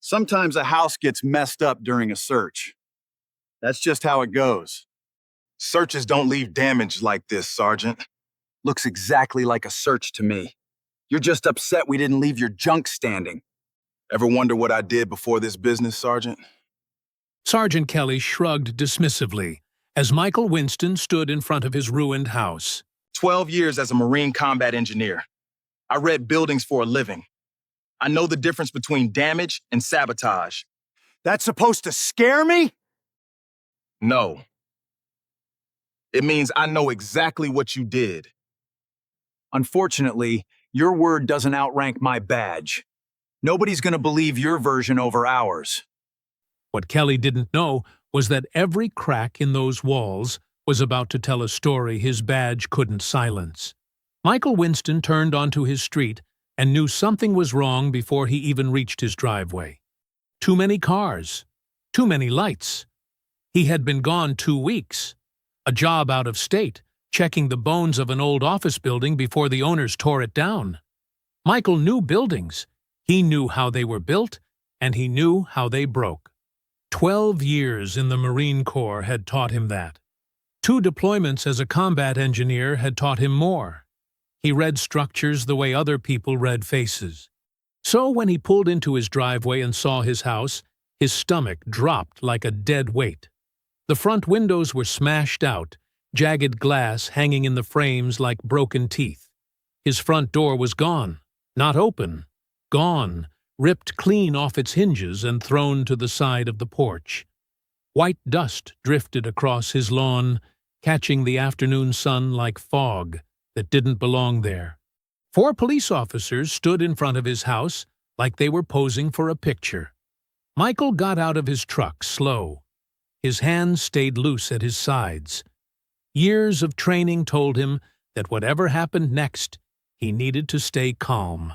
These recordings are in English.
Sometimes a house gets messed up during a search. That's just how it goes. Searches don't leave damage like this, Sergeant. Looks exactly like a search to me. You're just upset we didn't leave your junk standing. Ever wonder what I did before this business, Sergeant? Sergeant Kelly shrugged dismissively as Michael Winston stood in front of his ruined house. 12 years as a Marine combat engineer. I read buildings for a living. I know the difference between damage and sabotage. That's supposed to scare me? No. It means I know exactly what you did. Unfortunately, your word doesn't outrank my badge. Nobody's gonna believe your version over ours. What Kelly didn't know was that every crack in those walls was about to tell a story his badge couldn't silence. Michael Winston turned onto his street and knew something was wrong before he even reached his driveway. Too many cars. Too many lights. He had been gone 2 weeks. A job out of state, checking the bones of an old office building before the owners tore it down. Michael knew buildings. He knew how they were built, and he knew how they broke. 12 years in the Marine Corps had taught him that. 2 deployments as a combat engineer had taught him more. He read structures the way other people read faces. So when he pulled into his driveway and saw his house, his stomach dropped like a dead weight. The front windows were smashed out, jagged glass hanging in the frames like broken teeth. His front door was gone, not open, gone, ripped clean off its hinges and thrown to the side of the porch. White dust drifted across his lawn, catching the afternoon sun like fog that didn't belong there. 4 police officers stood in front of his house like they were posing for a picture. Michael got out of his truck slow. His hands stayed loose at his sides. Years of training told him that whatever happened next, he needed to stay calm.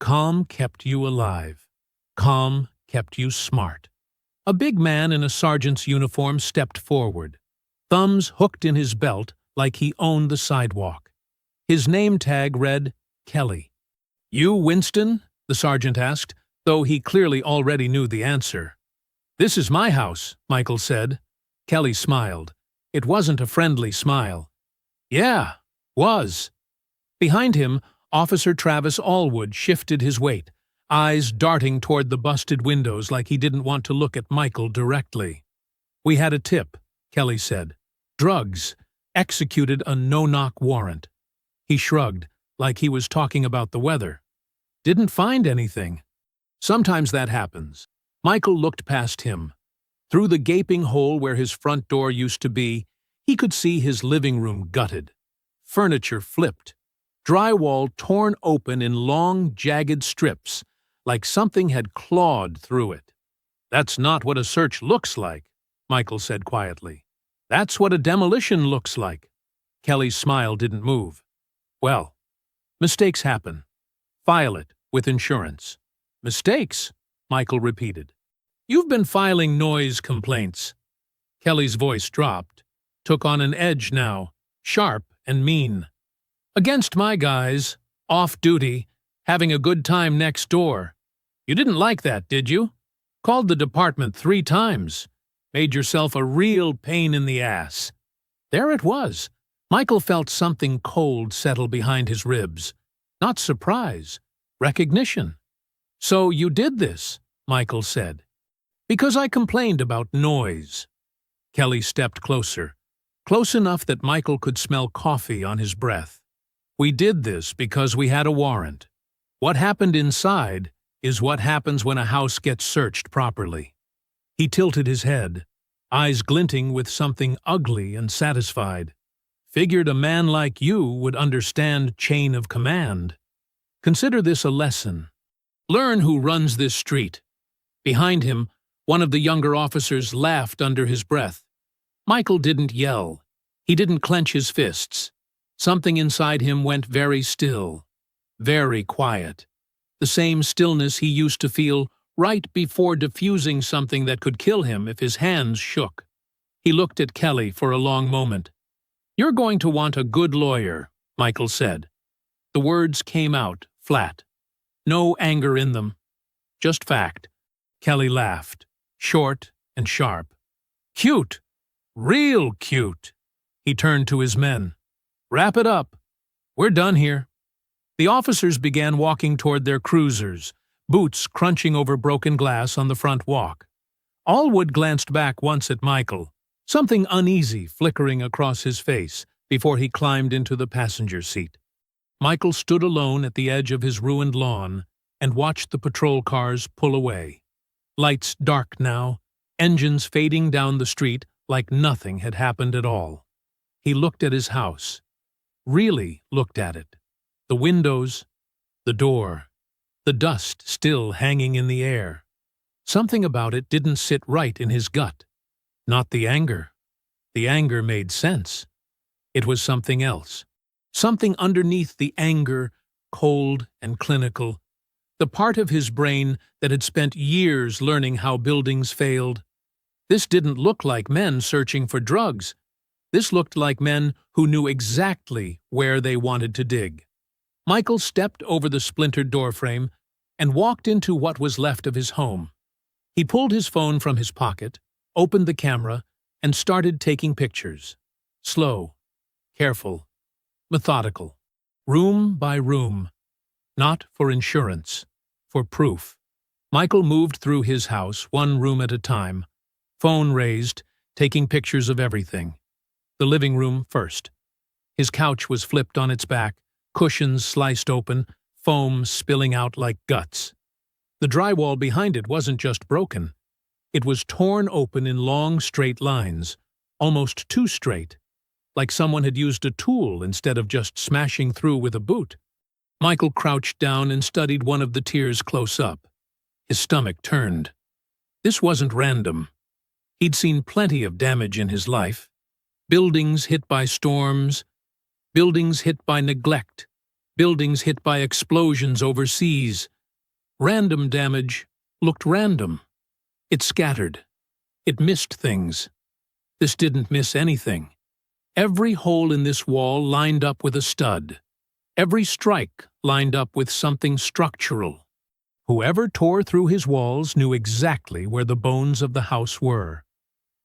Calm kept you alive. Calm kept you smart. A big man in a sergeant's uniform stepped forward, thumbs hooked in his belt like he owned the sidewalk. His name tag read Kelly. "You, Winston?" the sergeant asked, though he clearly already knew the answer. "This is my house," Michael said. Kelly smiled. It wasn't a friendly smile. "Yeah, was." Behind him, Officer Travis Allwood shifted his weight, eyes darting toward the busted windows like he didn't want to look at Michael directly. "We had a tip," Kelly said. "Drugs. Executed a no-knock warrant." He shrugged, like he was talking about the weather. "Didn't find anything." Sometimes that happens. Michael looked past him. Through the gaping hole where his front door used to be, he could see his living room gutted. Furniture flipped. Drywall torn open in long, jagged strips, like something had clawed through it. "That's not what a search looks like," Michael said quietly. "That's what a demolition looks like." Kelly's smile didn't move. "Well, mistakes happen. File it with insurance." "Mistakes?" Michael repeated. "You've been filing noise complaints." Kelly's voice dropped, took on an edge now, sharp and mean. "Against my guys, off duty, having a good time next door. You didn't like that, did you? Called the department 3 times. Made yourself a real pain in the ass." There it was. Michael felt something cold settle behind his ribs. Not surprise, recognition. "So you did this," Michael said. "Because I complained about noise." Kelly stepped closer, close enough that Michael could smell coffee on his breath. "We did this because we had a warrant. What happened inside is what happens when a house gets searched properly." He tilted his head, eyes glinting with something ugly and satisfied. "Figured a man like you would understand chain of command. Consider this a lesson. Learn who runs this street." Behind him, one of the younger officers laughed under his breath. Michael didn't yell. He didn't clench his fists. Something inside him went very still, very quiet. The same stillness he used to feel right before diffusing something that could kill him if his hands shook. He looked at Kelly for a long moment. "You're going to want a good lawyer," Michael said. The words came out flat. No anger in them. Just fact. Kelly laughed, short and sharp. Cute. Real cute. He turned to his men. Wrap it up. We're done here. The officers began walking toward their cruisers, boots crunching over broken glass on the front walk. Allwood glanced back once at Michael, something uneasy flickering across his face before he climbed into the passenger seat. Michael stood alone at the edge of his ruined lawn and watched the patrol cars pull away. Lights dark now, engines fading down the street like nothing had happened at all. He looked at his house. Really looked at it. The windows, the door, the dust still hanging in the air. Something about it didn't sit right in his gut. Not the anger. The anger made sense. It was something else. Something underneath the anger, cold and clinical. The part of his brain that had spent years learning how buildings failed. This didn't look like men searching for drugs. This looked like men who knew exactly where they wanted to dig. Michael stepped over the splintered doorframe and walked into what was left of his home. He pulled his phone from his pocket, opened the camera, and started taking pictures. Slow, careful, methodical, room by room. Not for insurance, for proof. Michael moved through his house, one room at a time, phone raised, taking pictures of everything. The living room first. His couch was flipped on its back, cushions sliced open, foam spilling out like guts. The drywall behind it wasn't just broken. It was torn open in long, straight lines, almost too straight, like someone had used a tool instead of just smashing through with a boot. Michael crouched down and studied one of the tiers close up. His stomach turned. This wasn't random. He'd seen plenty of damage in his life. Buildings hit by storms, buildings hit by neglect, buildings hit by explosions overseas. Random damage looked random. It scattered. It missed things. This didn't miss anything. Every hole in this wall lined up with a stud. Every strike lined up with something structural. Whoever tore through his walls knew exactly where the bones of the house were.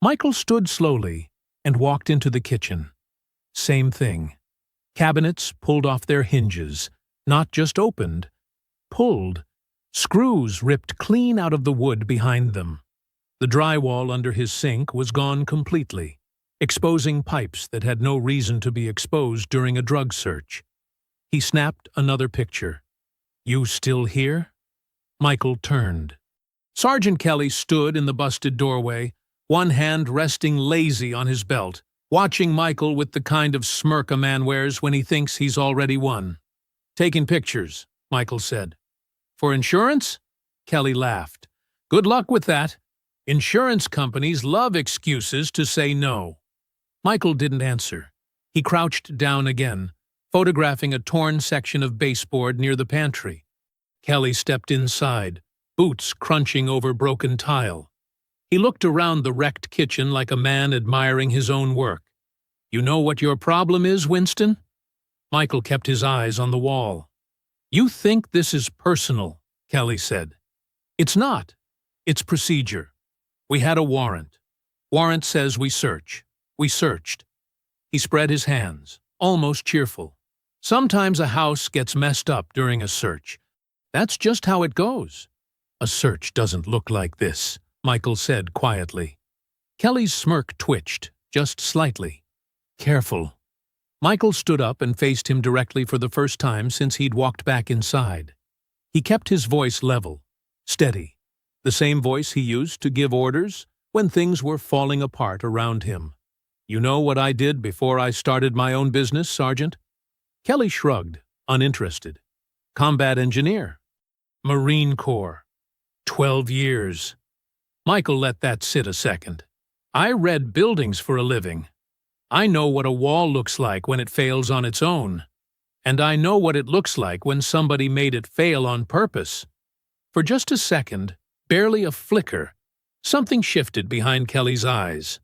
Michael stood slowly and walked into the kitchen. Same thing. Cabinets pulled off their hinges, not just opened, pulled. Screws ripped clean out of the wood behind them. The drywall under his sink was gone completely, exposing pipes that had no reason to be exposed during a drug search. He snapped another picture. You still here? Michael turned. Sergeant Kelly stood in the busted doorway, one hand resting lazy on his belt, watching Michael with the kind of smirk a man wears when he thinks he's already won. Taking pictures, Michael said. For insurance? Kelly laughed. Good luck with that. Insurance companies love excuses to say no. Michael didn't answer. He crouched down again, photographing a torn section of baseboard near the pantry. Kelly stepped inside, boots crunching over broken tile. He looked around the wrecked kitchen like a man admiring his own work. You know what your problem is, Winston? Michael kept his eyes on the wall. You think this is personal, Kelly said. It's not. It's procedure. We had a warrant. Warrant says we search. We searched. He spread his hands, almost cheerful. Sometimes a house gets messed up during a search. That's just how it goes. A search doesn't look like this, Michael said quietly. Kelly's smirk twitched, just slightly. Careful. Michael stood up and faced him directly for the first time since he'd walked back inside. He kept his voice level, steady, the same voice he used to give orders when things were falling apart around him. You know what I did before I started my own business, Sergeant? Kelly shrugged, uninterested. Combat engineer. Marine Corps. 12 years. Michael let that sit a second. I read buildings for a living. I know what a wall looks like when it fails on its own. And I know what it looks like when somebody made it fail on purpose. For just a second, barely a flicker, something shifted behind Kelly's eyes.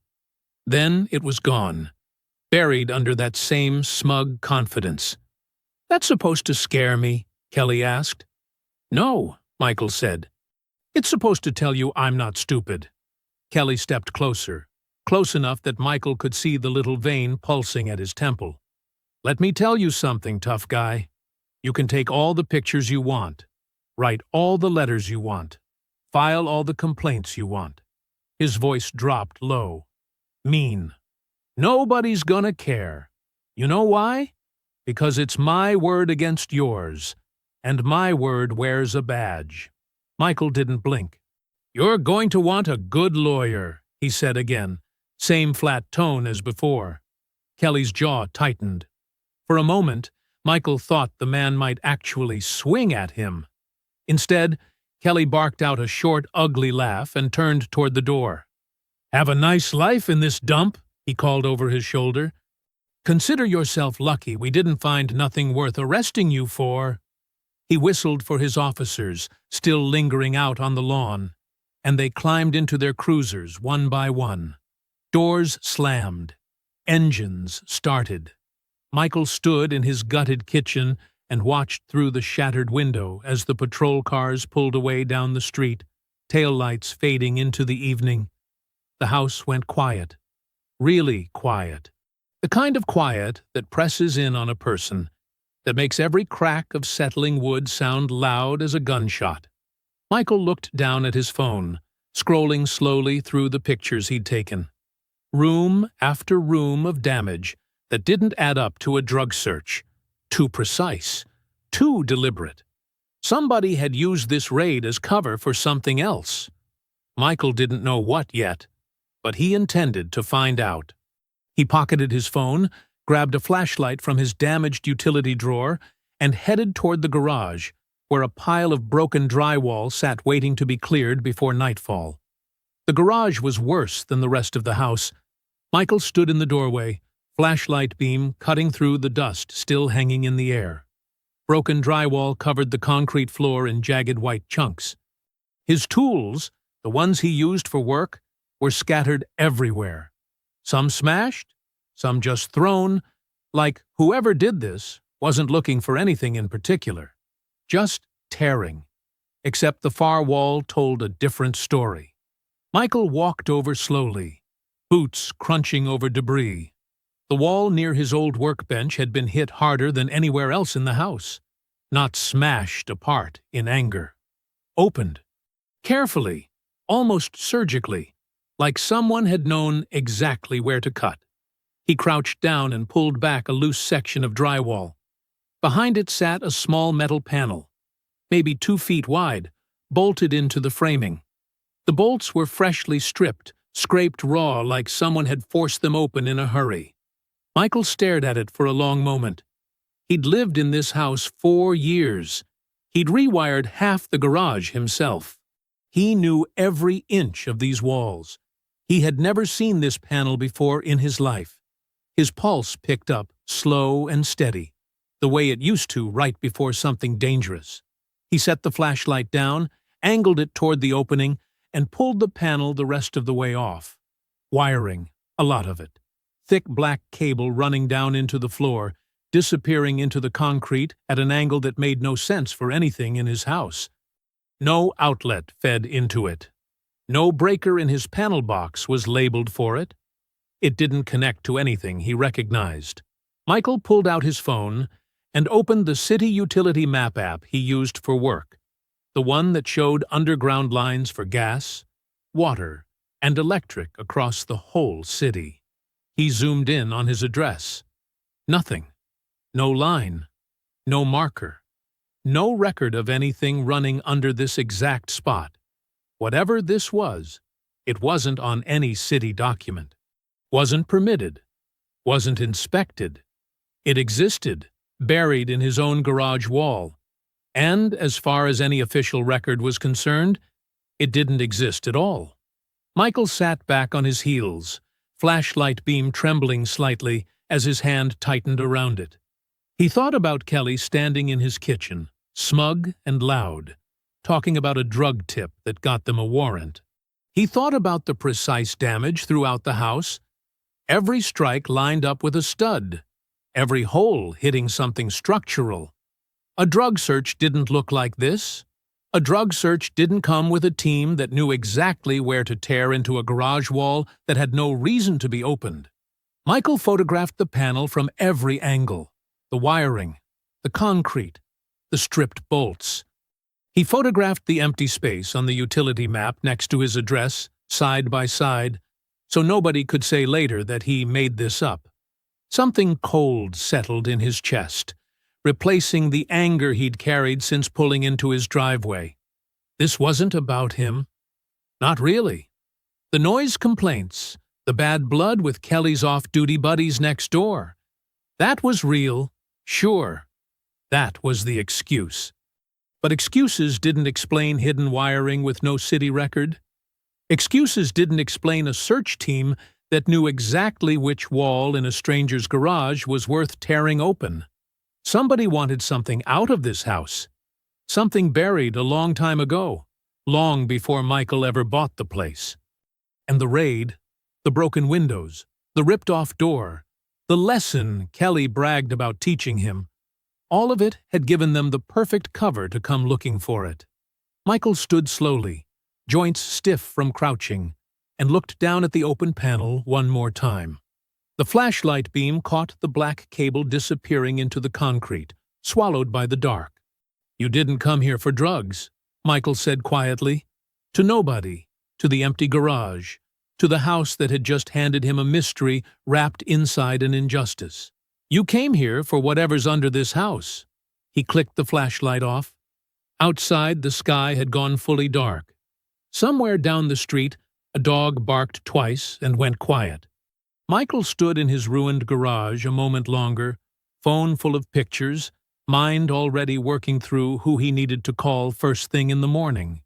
Then it was gone, buried under that same smug confidence. That's supposed to scare me? Kelly asked. No, Michael said. It's supposed to tell you I'm not stupid. Kelly stepped closer, close enough that Michael could see the little vein pulsing at his temple. Let me tell you something, tough guy. You can take all the pictures you want, write all the letters you want, file all the complaints you want. His voice dropped low. Mean. Nobody's gonna care. You know why? Because it's my word against yours, and my word wears a badge. Michael didn't blink. You're going to want a good lawyer, he said again, same flat tone as before. Kelly's jaw tightened. For a moment, Michael thought the man might actually swing at him. Instead, Kelly barked out a short, ugly laugh and turned toward the door. Have a nice life in this dump, he called over his shoulder. Consider yourself lucky we didn't find nothing worth arresting you for. He whistled for his officers, still lingering out on the lawn, and they climbed into their cruisers one by one. Doors slammed. Engines started. Michael stood in his gutted kitchen and watched through the shattered window as the patrol cars pulled away down the street, taillights fading into the evening. The house went quiet. Really quiet. The kind of quiet that presses in on a person, that makes every crack of settling wood sound loud as a gunshot. Michael looked down at his phone, scrolling slowly through the pictures he'd taken. Room after room of damage that didn't add up to a drug search. Too precise. Too deliberate. Somebody had used this raid as cover for something else. Michael didn't know what yet, but he intended to find out. He pocketed his phone, grabbed a flashlight from his damaged utility drawer, and headed toward the garage, where a pile of broken drywall sat waiting to be cleared before nightfall. The garage was worse than the rest of the house. Michael stood in the doorway, flashlight beam cutting through the dust still hanging in the air. Broken drywall covered the concrete floor in jagged white chunks. His tools, the ones he used for work, were scattered everywhere. Some smashed, some just thrown, like whoever did this wasn't looking for anything in particular. Just tearing. Except the far wall told a different story. Michael walked over slowly, boots crunching over debris. The wall near his old workbench had been hit harder than anywhere else in the house, not smashed apart in anger. Opened. Carefully, almost surgically, like someone had known exactly where to cut. He crouched down and pulled back a loose section of drywall. Behind it sat a small metal panel, maybe 2 feet wide, bolted into the framing. The bolts were freshly stripped, scraped raw like someone had forced them open in a hurry. Michael stared at it for a long moment. He'd lived in this house 4 years. He'd rewired half the garage himself. He knew every inch of these walls. He had never seen this panel before in his life. His pulse picked up, slow and steady, the way it used to right before something dangerous. He set the flashlight down, angled it toward the opening, and pulled the panel the rest of the way off. Wiring, a lot of it. Thick black cable running down into the floor, disappearing into the concrete at an angle that made no sense for anything in his house. No outlet fed into it. No breaker in his panel box was labeled for it. It didn't connect to anything he recognized. Michael pulled out his phone and opened the city utility map app he used for work, the one that showed underground lines for gas, water, and electric across the whole city. He zoomed in on his address. Nothing. No line. No marker. No record of anything running under this exact spot. Whatever this was, it wasn't on any city document. Wasn't permitted. Wasn't inspected. It existed, buried in his own garage wall. And, as far as any official record was concerned, it didn't exist at all. Michael sat back on his heels, flashlight beam trembling slightly as his hand tightened around it. He thought about Kelly standing in his kitchen, smug and loud, talking about a drug tip that got them a warrant. He thought about the precise damage throughout the house, every strike lined up with a stud, every hole hitting something structural. A drug search didn't look like this. A drug search didn't come with a team that knew exactly where to tear into a garage wall that had no reason to be opened. Michael photographed the panel from every angle: the wiring, the concrete, the stripped bolts. He photographed the empty space on the utility map next to his address, side by side, so nobody could say later that he made this up. Something cold settled in his chest, replacing the anger he'd carried since pulling into his driveway. This wasn't about him. Not really. The noise complaints, the bad blood with Kelly's off-duty buddies next door. That was real, sure. That was the excuse. But excuses didn't explain hidden wiring with no city record. Excuses didn't explain a search team that knew exactly which wall in a stranger's garage was worth tearing open. Somebody wanted something out of this house. Something buried a long time ago, long before Michael ever bought the place. And the raid, the broken windows, the ripped-off door, the lesson Kelly bragged about teaching him, all of it had given them the perfect cover to come looking for it. Michael stood slowly, joints stiff from crouching, and looked down at the open panel one more time. The flashlight beam caught the black cable disappearing into the concrete, swallowed by the dark. "You didn't come here for drugs," Michael said quietly. To nobody, to the empty garage, to the house that had just handed him a mystery wrapped inside an injustice. "You came here for whatever's under this house." He clicked the flashlight off. Outside, the sky had gone fully dark. Somewhere down the street, a dog barked twice and went quiet. Michael stood in his ruined garage a moment longer, phone full of pictures, mind already working through who he needed to call first thing in the morning.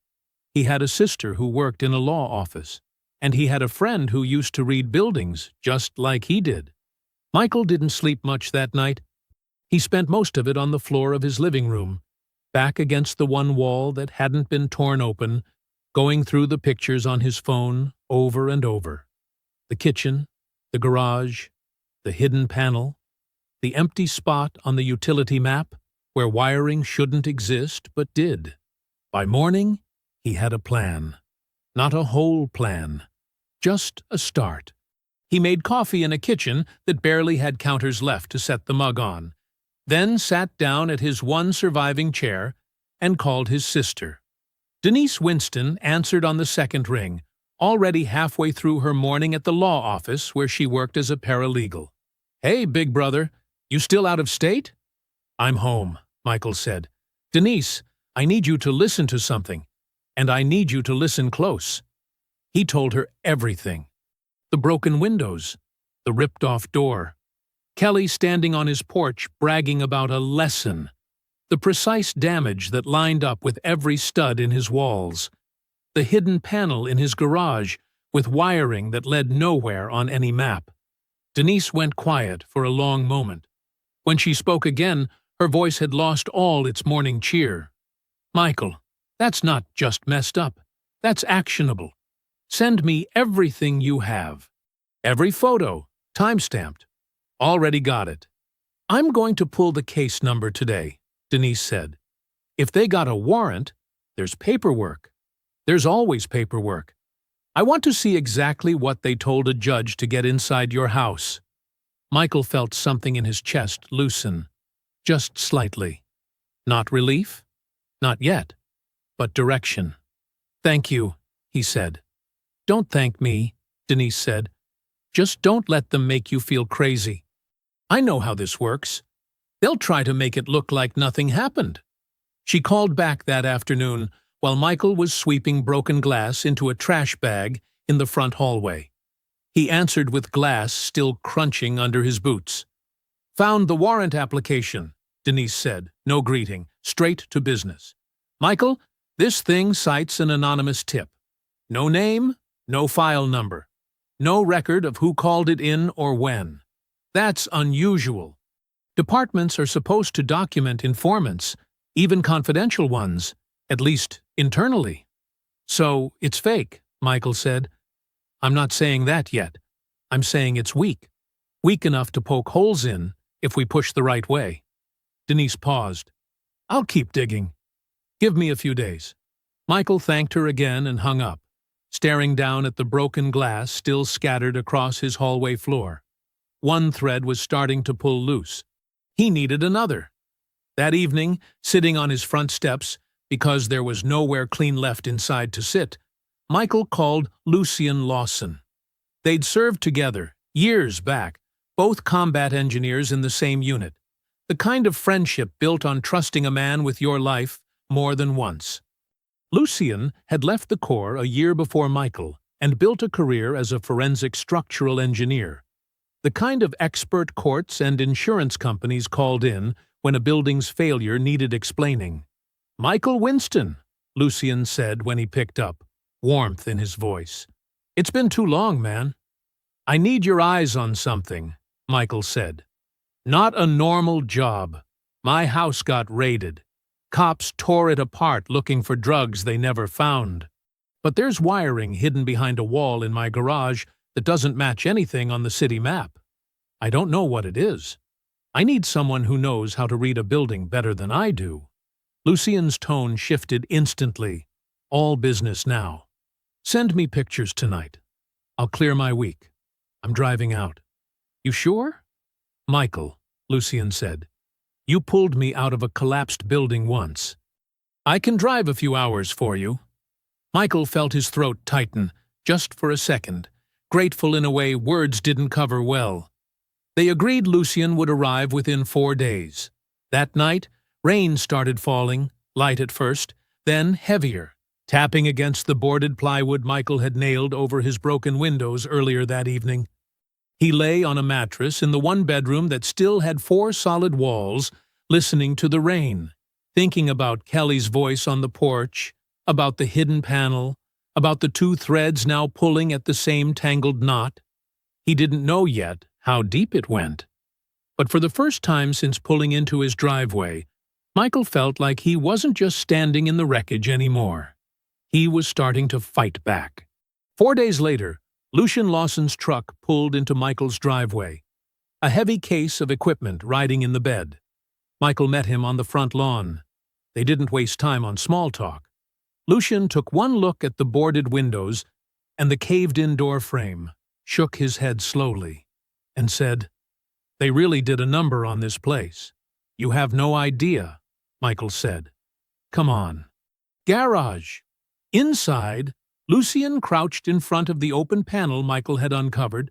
He had a sister who worked in a law office, and he had a friend who used to read buildings just like he did. Michael didn't sleep much that night. He spent most of it on the floor of his living room, back against the one wall that hadn't been torn open, going through the pictures on his phone over and over. The kitchen, the garage, the hidden panel, the empty spot on the utility map where wiring shouldn't exist but did. By morning, he had a plan. Not a whole plan, just a start. He made coffee in a kitchen that barely had counters left to set the mug on, then sat down at his one surviving chair and called his sister. Denise Winston answered on the second ring, already halfway through her morning at the law office where she worked as a paralegal. "Hey, big brother, you still out of state?" "I'm home," Michael said. "Denise, I need you to listen to something, and I need you to listen close." He told her everything. The broken windows, the ripped-off door, Kelly standing on his porch bragging about a lesson, the precise damage that lined up with every stud in his walls, the hidden panel in his garage with wiring that led nowhere on any map. Denise went quiet for a long moment. When she spoke again, her voice had lost all its morning cheer. "Michael, that's not just messed up. That's actionable. Send me everything you have. Every photo, time-stamped. Already got it." "I'm going to pull the case number today," Denise said. "If they got a warrant, there's paperwork. There's always paperwork. I want to see exactly what they told a judge to get inside your house." Michael felt something in his chest loosen, just slightly. Not relief? Not yet. But direction. "Thank you," he said. "Don't thank me," Denise said. "Just don't let them make you feel crazy. I know how this works. They'll try to make it look like nothing happened." She called back that afternoon while Michael was sweeping broken glass into a trash bag in the front hallway. He answered with glass still crunching under his boots. "Found the warrant application," Denise said, no greeting, straight to business. "Michael, this thing cites an anonymous tip. No name, no file number. No record of who called it in or when. That's unusual. Departments are supposed to document informants, even confidential ones, at least internally." "So it's fake," Michael said. "I'm not saying that yet. I'm saying it's weak. Weak enough to poke holes in if we push the right way." Denise paused. "I'll keep digging. Give me a few days." Michael thanked her again and hung up, staring down at the broken glass still scattered across his hallway floor. One thread was starting to pull loose. He needed another. That evening, sitting on his front steps, because there was nowhere clean left inside to sit, Michael called Lucian Lawson. They'd served together, years back, both combat engineers in the same unit. The kind of friendship built on trusting a man with your life more than once. Lucian had left the Corps a year before Michael and built a career as a forensic structural engineer, the kind of expert courts and insurance companies called in when a building's failure needed explaining. "Michael Winston," Lucian said when he picked up, warmth in his voice. "It's been too long, man." "I need your eyes on something," Michael said. "Not a normal job. My house got raided. Cops tore it apart looking for drugs they never found. But there's wiring hidden behind a wall in my garage that doesn't match anything on the city map. I don't know what it is. I need someone who knows how to read a building better than I do." Lucian's tone shifted instantly. "All business now. Send me pictures tonight. I'll clear my week. I'm driving out." "You sure?" "Michael," Lucian said, "you pulled me out of a collapsed building once. I can drive a few hours for you." Michael felt his throat tighten, just for a second, grateful in a way words didn't cover well. They agreed Lucian would arrive within 4 days. That night, rain started falling, light at first, then heavier, tapping against the boarded plywood Michael had nailed over his broken windows earlier that evening. He lay on a mattress in the one bedroom that still had 4 solid walls, listening to the rain, thinking about Kelly's voice on the porch, about the hidden panel, about the 2 threads now pulling at the same tangled knot. He didn't know yet how deep it went. But for the first time since pulling into his driveway, Michael felt like he wasn't just standing in the wreckage anymore. He was starting to fight back. 4 days later, Lucian Lawson's truck pulled into Michael's driveway, a heavy case of equipment riding in the bed. Michael met him on the front lawn. They didn't waste time on small talk. Lucian took one look at the boarded windows and the caved-in door frame, shook his head slowly, and said, "They really did a number on this place. You have no idea," Michael said. "Come on." Garage. Inside, Lucian crouched in front of the open panel Michael had uncovered,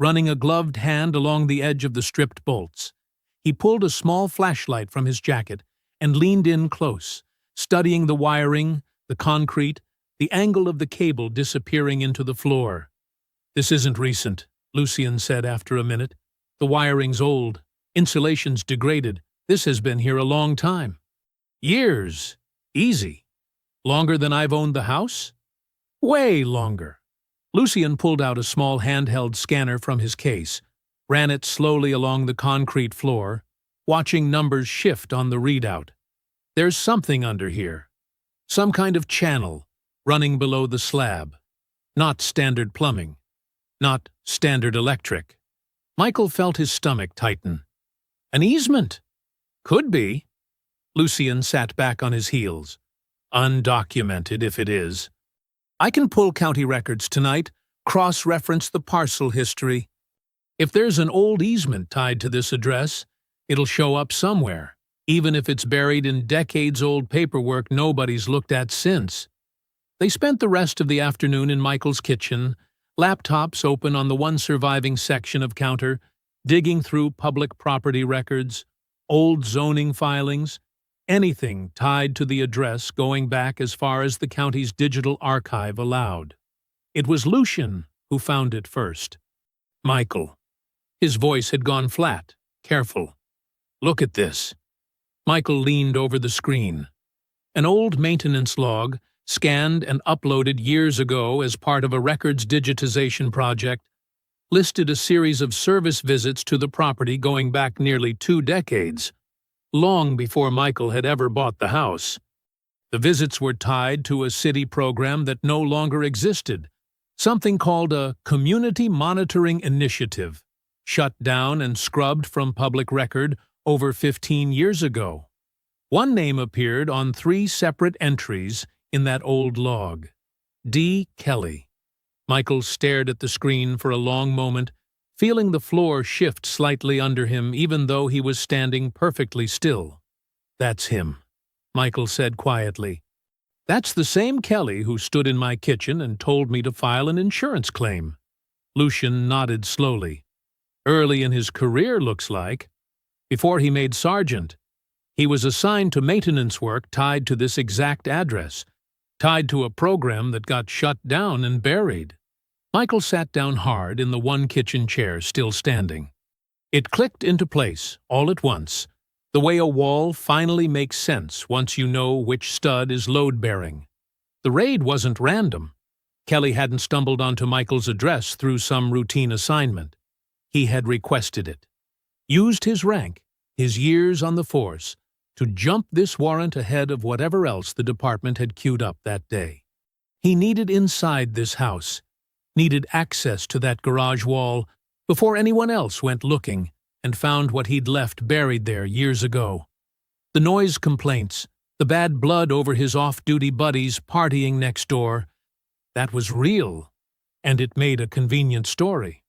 running a gloved hand along the edge of the stripped bolts. He pulled a small flashlight from his jacket and leaned in close, studying the wiring, the concrete, the angle of the cable disappearing into the floor. "This isn't recent," Lucian said after a minute. "The wiring's old. Insulation's degraded. This has been here a long time." "Years. Easy. Longer than I've owned the house?" "Way longer." Lucian pulled out a small handheld scanner from his case, ran it slowly along the concrete floor, watching numbers shift on the readout. "There's something under here. Some kind of channel running below the slab. Not standard plumbing. Not standard electric." Michael felt his stomach tighten. "An easement?" "Could be." Lucian sat back on his heels. "Undocumented if it is. I can pull county records tonight, cross-reference the parcel history. If there's an old easement tied to this address, it'll show up somewhere, even if it's buried in decades-old paperwork nobody's looked at since." They spent the rest of the afternoon in Michael's kitchen, laptops open on the one surviving section of counter, digging through public property records, old zoning filings, anything tied to the address going back as far as the county's digital archive allowed. It was Lucian who found it first. "Michael." His voice had gone flat, careful. "Look at this." Michael leaned over the screen. An old maintenance log, scanned and uploaded years ago as part of a records digitization project, listed a series of service visits to the property going back nearly 2 decades, long before Michael had ever bought the house. The visits were tied to a city program that no longer existed, something called a Community Monitoring Initiative, shut down and scrubbed from public record over 15 years ago. One name appeared on 3 separate entries in that old log. D. Kelly. Michael stared at the screen for a long moment, feeling the floor shift slightly under him even though he was standing perfectly still. "That's him," Michael said quietly. "That's the same Kelly who stood in my kitchen and told me to file an insurance claim." Lucian nodded slowly. "Early in his career, looks like. Before he made sergeant. He was assigned to maintenance work tied to this exact address, tied to a program that got shut down and buried." Michael sat down hard in the one kitchen chair still standing. It clicked into place, all at once, the way a wall finally makes sense once you know which stud is load-bearing. The raid wasn't random. Kelly hadn't stumbled onto Michael's address through some routine assignment. He had requested it. Used his rank, his years on the force, to jump this warrant ahead of whatever else the department had queued up that day. He needed inside this house, needed access to that garage wall before anyone else went looking and found what he'd left buried there years ago. The noise complaints, the bad blood over his off-duty buddies partying next door, that was real, and it made a convenient story.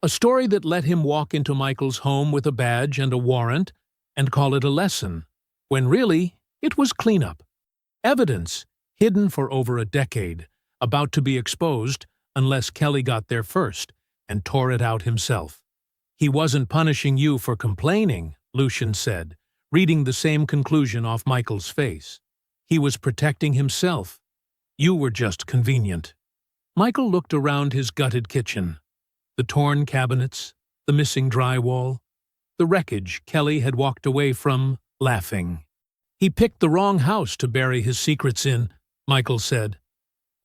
A story that let him walk into Michael's home with a badge and a warrant and call it a lesson, when really it was cleanup. Evidence, hidden for over a decade, about to be exposed unless Kelly got there first and tore it out himself. "He wasn't punishing you for complaining," Lucian said, reading the same conclusion off Michael's face. "He was protecting himself. You were just convenient." Michael looked around his gutted kitchen. The torn cabinets, the missing drywall, the wreckage Kelly had walked away from, laughing. "He picked the wrong house to bury his secrets in," Michael said.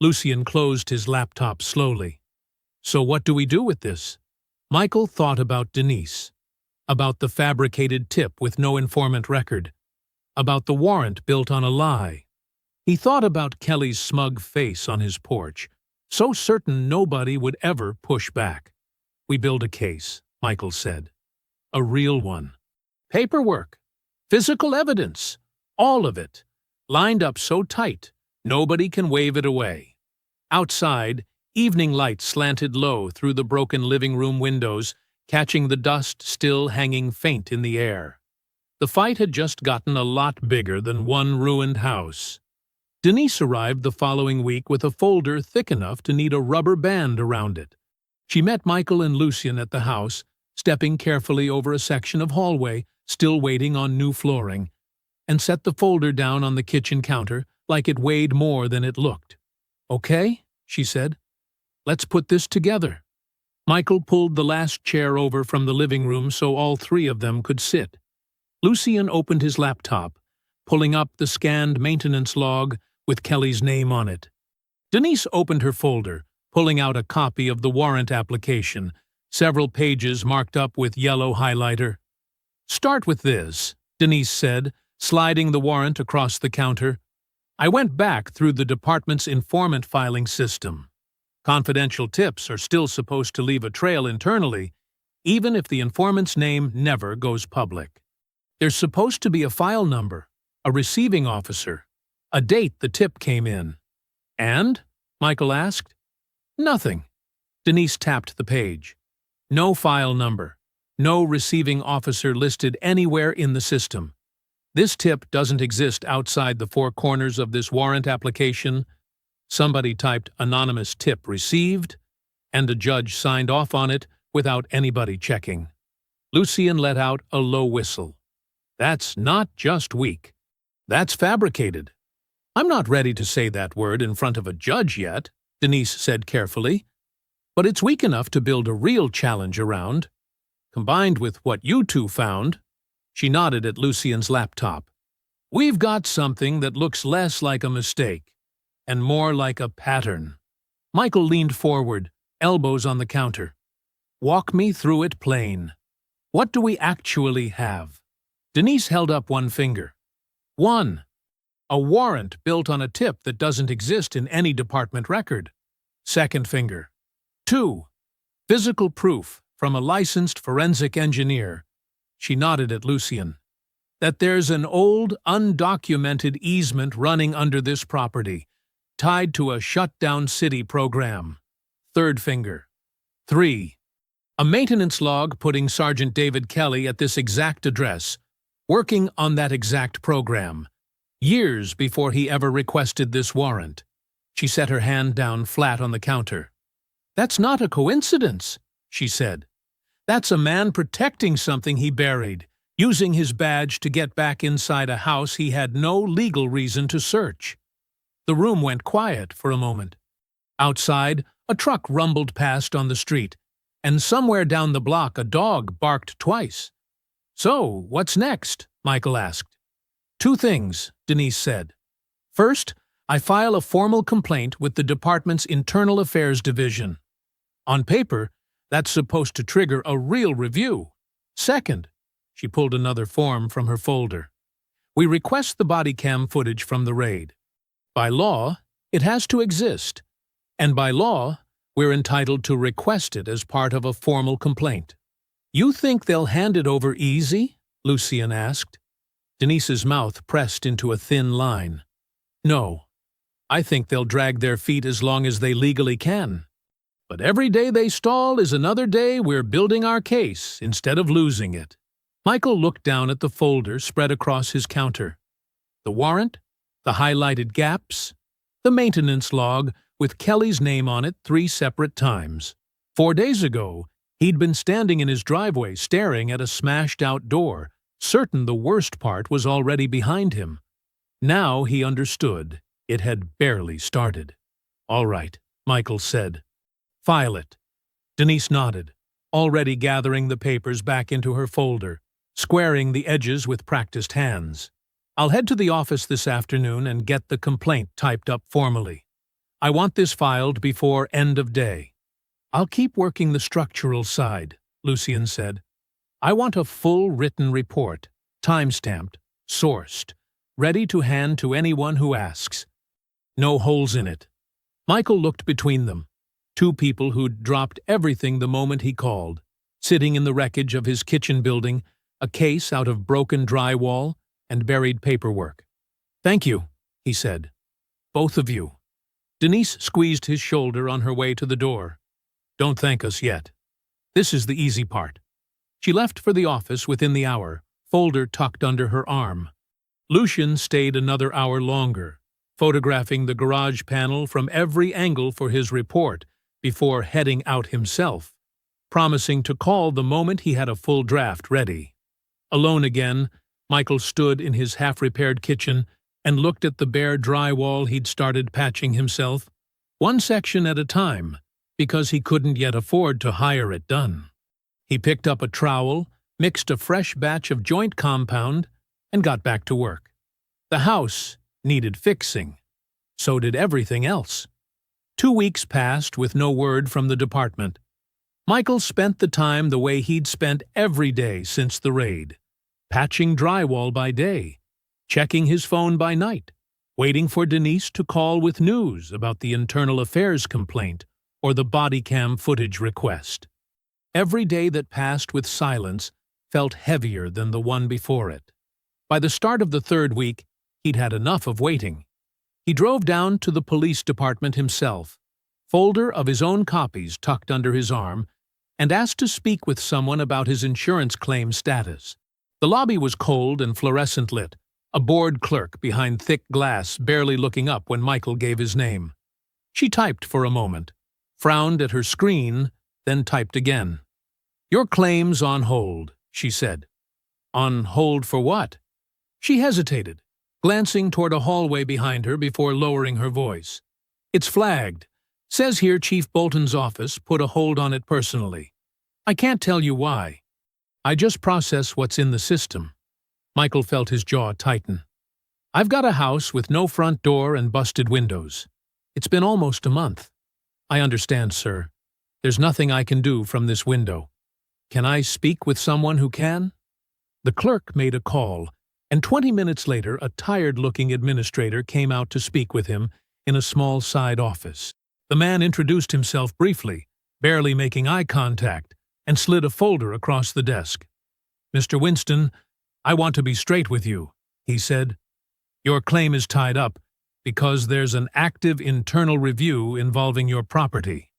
Lucian closed his laptop slowly. "So what do we do with this?" Michael thought about Denise, about the fabricated tip with no informant record, about the warrant built on a lie. He thought about Kelly's smug face on his porch, so certain nobody would ever push back. "We build a case," Michael said. "A real one. Paperwork, physical evidence, all of it, lined up so tight nobody can wave it away." Outside, evening light slanted low through the broken living room windows, catching the dust still hanging faint in the air. The fight had just gotten a lot bigger than one ruined house. Denise arrived the following week with a folder thick enough to need a rubber band around it. She met Michael and Lucian at the house, stepping carefully over a section of hallway, still waiting on new flooring, and set the folder down on the kitchen counter like it weighed more than it looked. "Okay," she said. "Let's put this together." Michael pulled the last chair over from the living room so all 3 of them could sit. Lucian opened his laptop, pulling up the scanned maintenance log with Kelly's name on it. Denise opened her folder, pulling out a copy of the warrant application, several pages marked up with yellow highlighter. "Start with this," Denise said, sliding the warrant across the counter. "I went back through the department's informant filing system. Confidential tips are still supposed to leave a trail internally, even if the informant's name never goes public. There's supposed to be a file number, a receiving officer, a date the tip came in." "And?" Michael asked. "Nothing." Denise tapped the page. "No file number, no receiving officer listed anywhere in the system. This tip doesn't exist outside the 4 corners of this warrant application. Somebody typed anonymous tip received, and a judge signed off on it without anybody checking." Lucian let out a low whistle. "That's not just weak. That's fabricated." "I'm not ready to say that word in front of a judge yet," Denise said carefully. "But it's weak enough to build a real challenge around. Combined with what you 2 found," she nodded at Lucian's laptop, "we've got something that looks less like a mistake and more like a pattern." Michael leaned forward, elbows on the counter. "Walk me through it plain. What do we actually have?" Denise held up one finger. 1. A warrant built on a tip that doesn't exist in any department record. Second finger. 2. Physical proof from a licensed forensic engineer. She nodded at Lucian. that there's an old, undocumented easement running under this property, tied to a shut-down city program. Third finger. 3. A maintenance log putting Sergeant David Kelly at this exact address, working on that exact program, years before he ever requested this warrant. She set her hand down flat on the counter. "That's not a coincidence," she said. "That's a man protecting something he buried, using his badge to get back inside a house he had no legal reason to search." The room went quiet for a moment. Outside, a truck rumbled past on the street, and somewhere down the block a dog barked twice. "So, what's next?" Michael asked. "Two things," Denise said. "First, I file a formal complaint with the department's Internal Affairs Division. On paper, that's supposed to trigger a real review. Second," she pulled another form from her folder, "we request the body cam footage from the raid. By law, it has to exist, and by law, we're entitled to request it as part of a formal complaint." "You think they'll hand it over easy?" Lucien asked. Denise's mouth pressed into a thin line. "No. I think they'll drag their feet as long as they legally can. But every day they stall is another day we're building our case instead of losing it." Michael looked down at the folder spread across his counter. The warrant, the highlighted gaps, the maintenance log with Kelly's name on it 3 separate times. 4 days ago, he'd been standing in his driveway staring at a smashed-out door, certain the worst part was already behind him. Now he understood. It had barely started. "All right," Michael said. "File it." Denise nodded, already gathering the papers back into her folder, squaring the edges with practiced hands. "I'll head to the office this afternoon and get the complaint typed up formally. I want this filed before end of day." "I'll keep working the structural side," Lucien said. "I want a full written report, time-stamped, sourced, ready to hand to anyone who asks. No holes in it." Michael looked between them, 2 people who'd dropped everything the moment he called, sitting in the wreckage of his kitchen building, a case out of broken drywall and buried paperwork. "Thank you," he said. "Both of you." Denise squeezed his shoulder on her way to the door. "Don't thank us yet. This is the easy part." She left for the office within the hour, folder tucked under her arm. Lucien stayed another hour longer, photographing the garage panel from every angle for his report before heading out himself, promising to call the moment he had a full draft ready. Alone again, Michael stood in his half-repaired kitchen and looked at the bare drywall he'd started patching himself, one section at a time, because he couldn't yet afford to hire it done. He picked up a trowel, mixed a fresh batch of joint compound, and got back to work. The house needed fixing. So did everything else. 2 weeks passed with no word from the department. Michael spent the time the way he'd spent every day since the raid, patching drywall by day, checking his phone by night, waiting for Denise to call with news about the internal affairs complaint or the body cam footage request. Every day that passed with silence felt heavier than the one before it. By the start of the 3rd week, he'd had enough of waiting. He drove down to the police department himself, folder of his own copies tucked under his arm, and asked to speak with someone about his insurance claim status. The lobby was cold and fluorescent lit, a bored clerk behind thick glass barely looking up when Michael gave his name. She typed for a moment, frowned at her screen, then typed again. "Your claim's on hold," she said. "On hold for what?" She hesitated, glancing toward a hallway behind her before lowering her voice. "It's flagged. Says here Chief Bolton's office put a hold on it personally. I can't tell you why. I just process what's in the system." Michael felt his jaw tighten. "I've got a house with no front door and busted windows. It's been almost a month." "I understand, sir. There's nothing I can do from this window. Can I speak with someone who can?" The clerk made a call, and 20 minutes later a tired-looking administrator came out to speak with him in a small side office. The man introduced himself briefly, barely making eye contact, and slid a folder across the desk. "Mr. Winston, I want to be straight with you, he said. Your claim is tied up because there's an active internal review involving your property.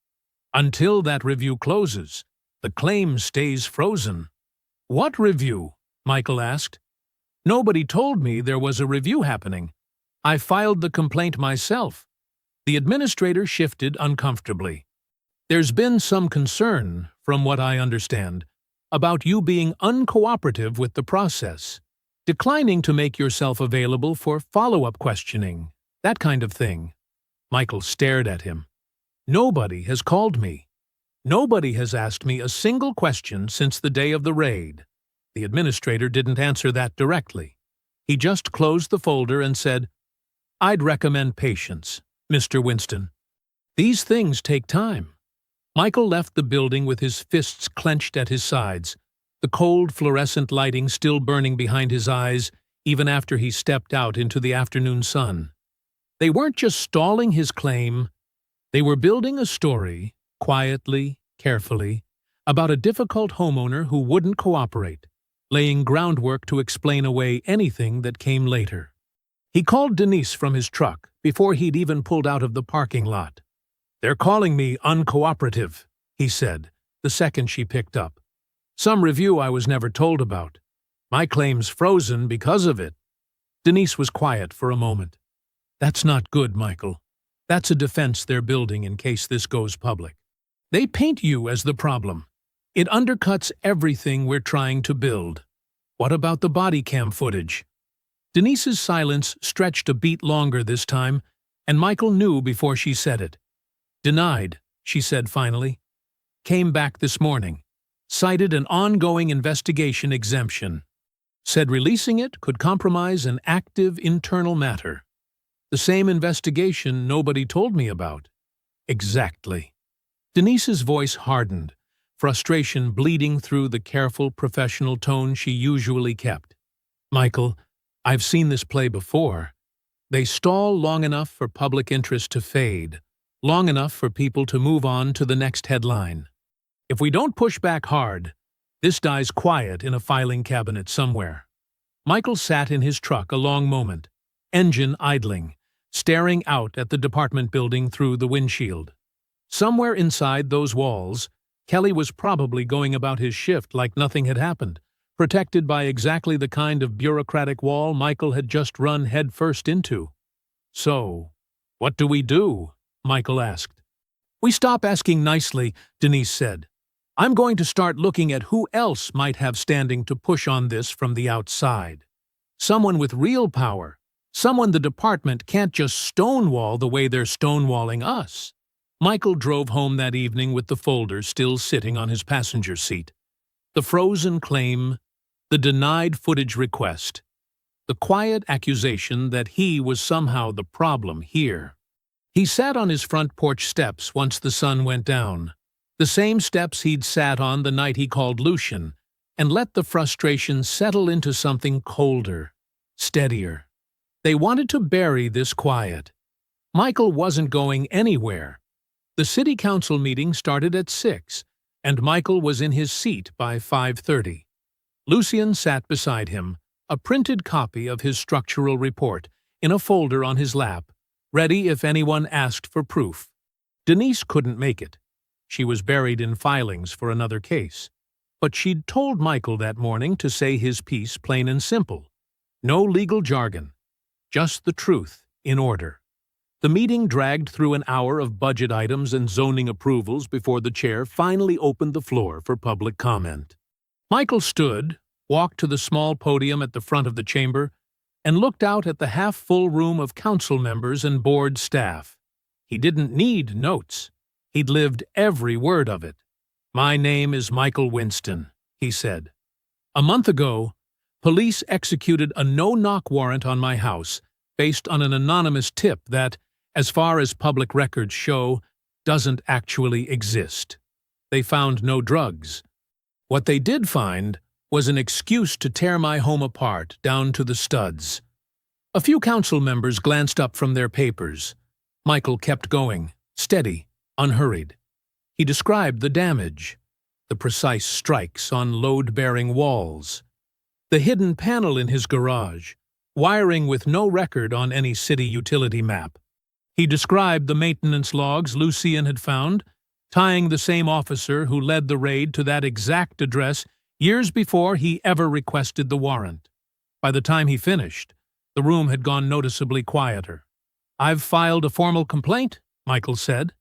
Until that review closes, the claim stays frozen. What review? Michael asked. Nobody told me there was a review happening. I filed the complaint myself. The administrator shifted uncomfortably. There's been some concern, from what I understand, about you being uncooperative with the process, declining to make yourself available for follow-up questioning, that kind of thing. Michael stared at him. Nobody has called me. Nobody has asked me a single question since the day of the raid. The administrator didn't answer that directly. He just closed the folder and said, I'd recommend patience, Mr. Winston. These things take time. Michael left the building with his fists clenched at his sides, the cold fluorescent lighting still burning behind his eyes even after he stepped out into the afternoon sun. They weren't just stalling his claim, they were building a story, quietly, carefully, about a difficult homeowner who wouldn't cooperate, laying groundwork to explain away anything that came later. He called Denise from his truck before he'd even pulled out of the parking lot. They're calling me uncooperative, he said, the second she picked up. Some review I was never told about. My claim's frozen because of it. Denise was quiet for a moment. That's not good, Michael. That's a defense they're building in case this goes public. They paint you as the problem. It undercuts everything we're trying to build. What about the body cam footage? Denise's silence stretched a beat longer this time, and Michael knew before she said it. Denied, she said finally. Came back this morning. Cited an ongoing investigation exemption. Said releasing it could compromise an active internal matter. The same investigation nobody told me about. Exactly. Denise's voice hardened, frustration bleeding through the careful, professional tone she usually kept. Michael, I've seen this play before. They stall long enough for public interest to fade, long enough for people to move on to the next headline. If we don't push back hard, this dies quiet in a filing cabinet somewhere. Michael sat in his truck a long moment, engine idling, staring out at the department building through the windshield. Somewhere inside those walls, Kelly was probably going about his shift like nothing had happened, protected by exactly the kind of bureaucratic wall Michael had just run headfirst into. So, what do we do? Michael asked. We stop asking nicely, Denise said. I'm going to start looking at who else might have standing to push on this from the outside. Someone with real power. Someone the department can't just stonewall the way they're stonewalling us. Michael drove home that evening with the folder still sitting on his passenger seat. The frozen claim, the denied footage request, the quiet accusation that he was somehow the problem here. He sat on his front porch steps once the sun went down, the same steps he'd sat on the night he called Lucian, and let the frustration settle into something colder, steadier. They wanted to bury this quiet. Michael wasn't going anywhere. The city council meeting started at 6, and Michael was in his seat by 5:30. Lucian sat beside him, a printed copy of his structural report, in a folder on his lap, ready if anyone asked for proof. Denise couldn't make it. She was buried in filings for another case. But she'd told Michael that morning to say his piece plain and simple. No legal jargon. Just the truth, in order. The meeting dragged through an hour of budget items and zoning approvals before the chair finally opened the floor for public comment. Michael stood, walked to the small podium at the front of the chamber, and looked out at the half-full room of council members and board staff. He didn't need notes. He'd lived every word of it. My name is Michael Winston, he said. A month ago, police executed a no-knock warrant on my house based on an anonymous tip that, as far as public records show, doesn't actually exist. They found no drugs. What they did find was an excuse to tear my home apart down to the studs. A few council members glanced up from their papers. Michael kept going, steady, unhurried. He described the damage, the precise strikes on load-bearing walls. The hidden panel in his garage, wiring with no record on any city utility map. He described the maintenance logs Lucien had found, tying the same officer who led the raid to that exact address years before he ever requested the warrant. By the time he finished, the room had gone noticeably quieter. "I've filed a formal complaint," Michael said.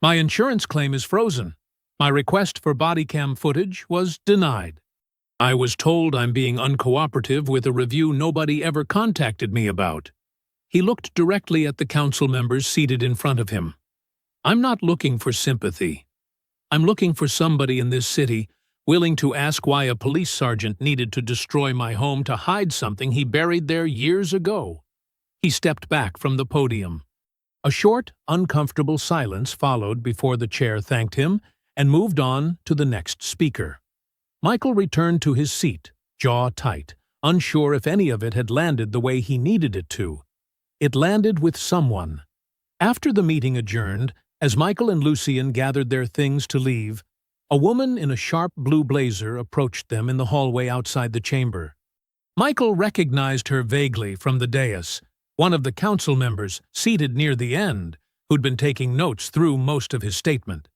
"My insurance claim is frozen. My request for body cam footage was denied. I was told I'm being uncooperative with a review nobody ever contacted me about." He looked directly at the council members seated in front of him. "I'm not looking for sympathy. I'm looking for somebody in this city willing to ask why a police sergeant needed to destroy my home to hide something he buried there years ago." He stepped back from the podium. A short, uncomfortable silence followed before the chair thanked him and moved on to the next speaker. Michael returned to his seat, jaw tight, unsure if any of it had landed the way he needed it to. It landed with someone. After the meeting adjourned, as Michael and Lucien gathered their things to leave, a woman in a sharp blue blazer approached them in the hallway outside the chamber. Michael recognized her vaguely from the dais, one of the council members seated near the end, who'd been taking notes through most of his statement.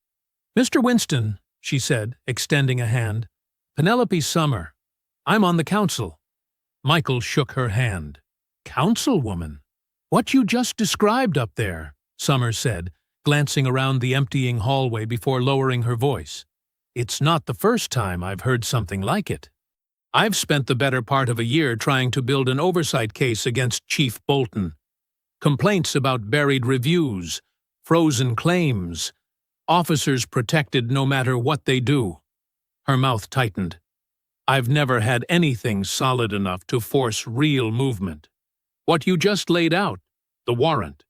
"Mr. Winston," she said, extending a hand. "Penelope Summer. I'm on the council." Michael shook her hand. "Councilwoman? What you just described up there," Summer said, glancing around the emptying hallway before lowering her voice. "It's not the first time I've heard something like it. I've spent the better part of a year trying to build an oversight case against Chief Bolton. Complaints about buried reviews, frozen claims, officers protected no matter what they do." Her mouth tightened. "I've never had anything solid enough to force real movement. What you just laid out, the warrant,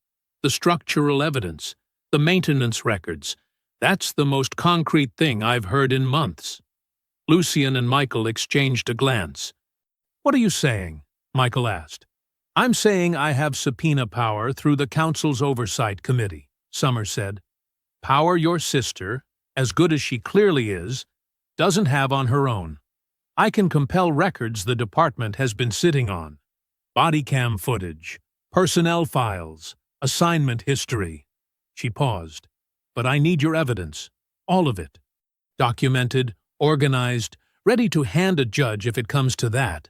the structural evidence, the maintenance records, that's the most concrete thing I've heard in months." Lucien and Michael exchanged a glance. "What are you saying?" Michael asked. "I'm saying I have subpoena power through the council's oversight committee," Summer said. "Power your sister, as good as she clearly is, doesn't have on her own. I can compel records the department has been sitting on. Body cam footage, personnel files, assignment history." She paused. "But I need your evidence, all of it. Documented, organized, ready to hand a judge if it comes to that."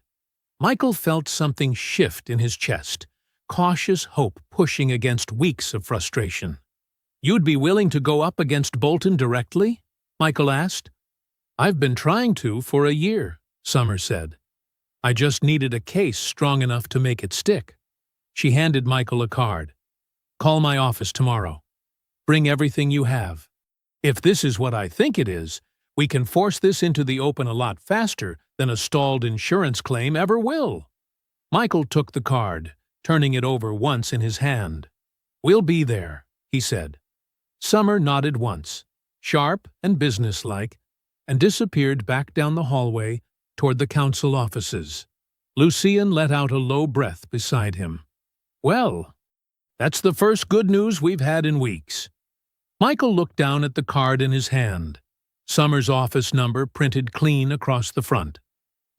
Michael felt something shift in his chest, cautious hope pushing against weeks of frustration. "You'd be willing to go up against Bolton directly?" Michael asked. "I've been trying to for a year," Summer said. "I just needed a case strong enough to make it stick." She handed Michael a card. "Call my office tomorrow. Bring everything you have. If this is what I think it is, we can force this into the open a lot faster than a stalled insurance claim ever will." Michael took the card, turning it over once in his hand. "We'll be there," he said. Summer nodded once, sharp and businesslike, and disappeared back down the hallway toward the council offices. Lucien let out a low breath beside him. "Well, that's the first good news we've had in weeks." Michael looked down at the card in his hand. Summer's office number printed clean across the front.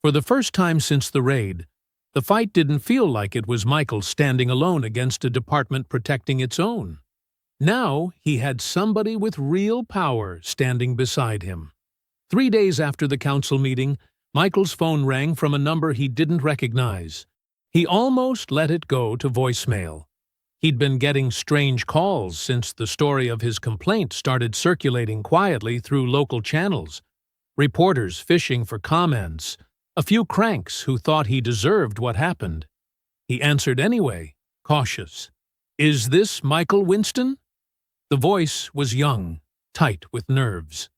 For the first time since the raid, the fight didn't feel like it was Michael standing alone against a department protecting its own. Now he had somebody with real power standing beside him. 3 days after the council meeting, Michael's phone rang from a number he didn't recognize. He almost let it go to voicemail. He'd been getting strange calls since the story of his complaint started circulating quietly through local channels. Reporters fishing for comments, a few cranks who thought he deserved what happened. He answered anyway, cautious. "Is this Michael Winston?" The voice was young, tight with nerves.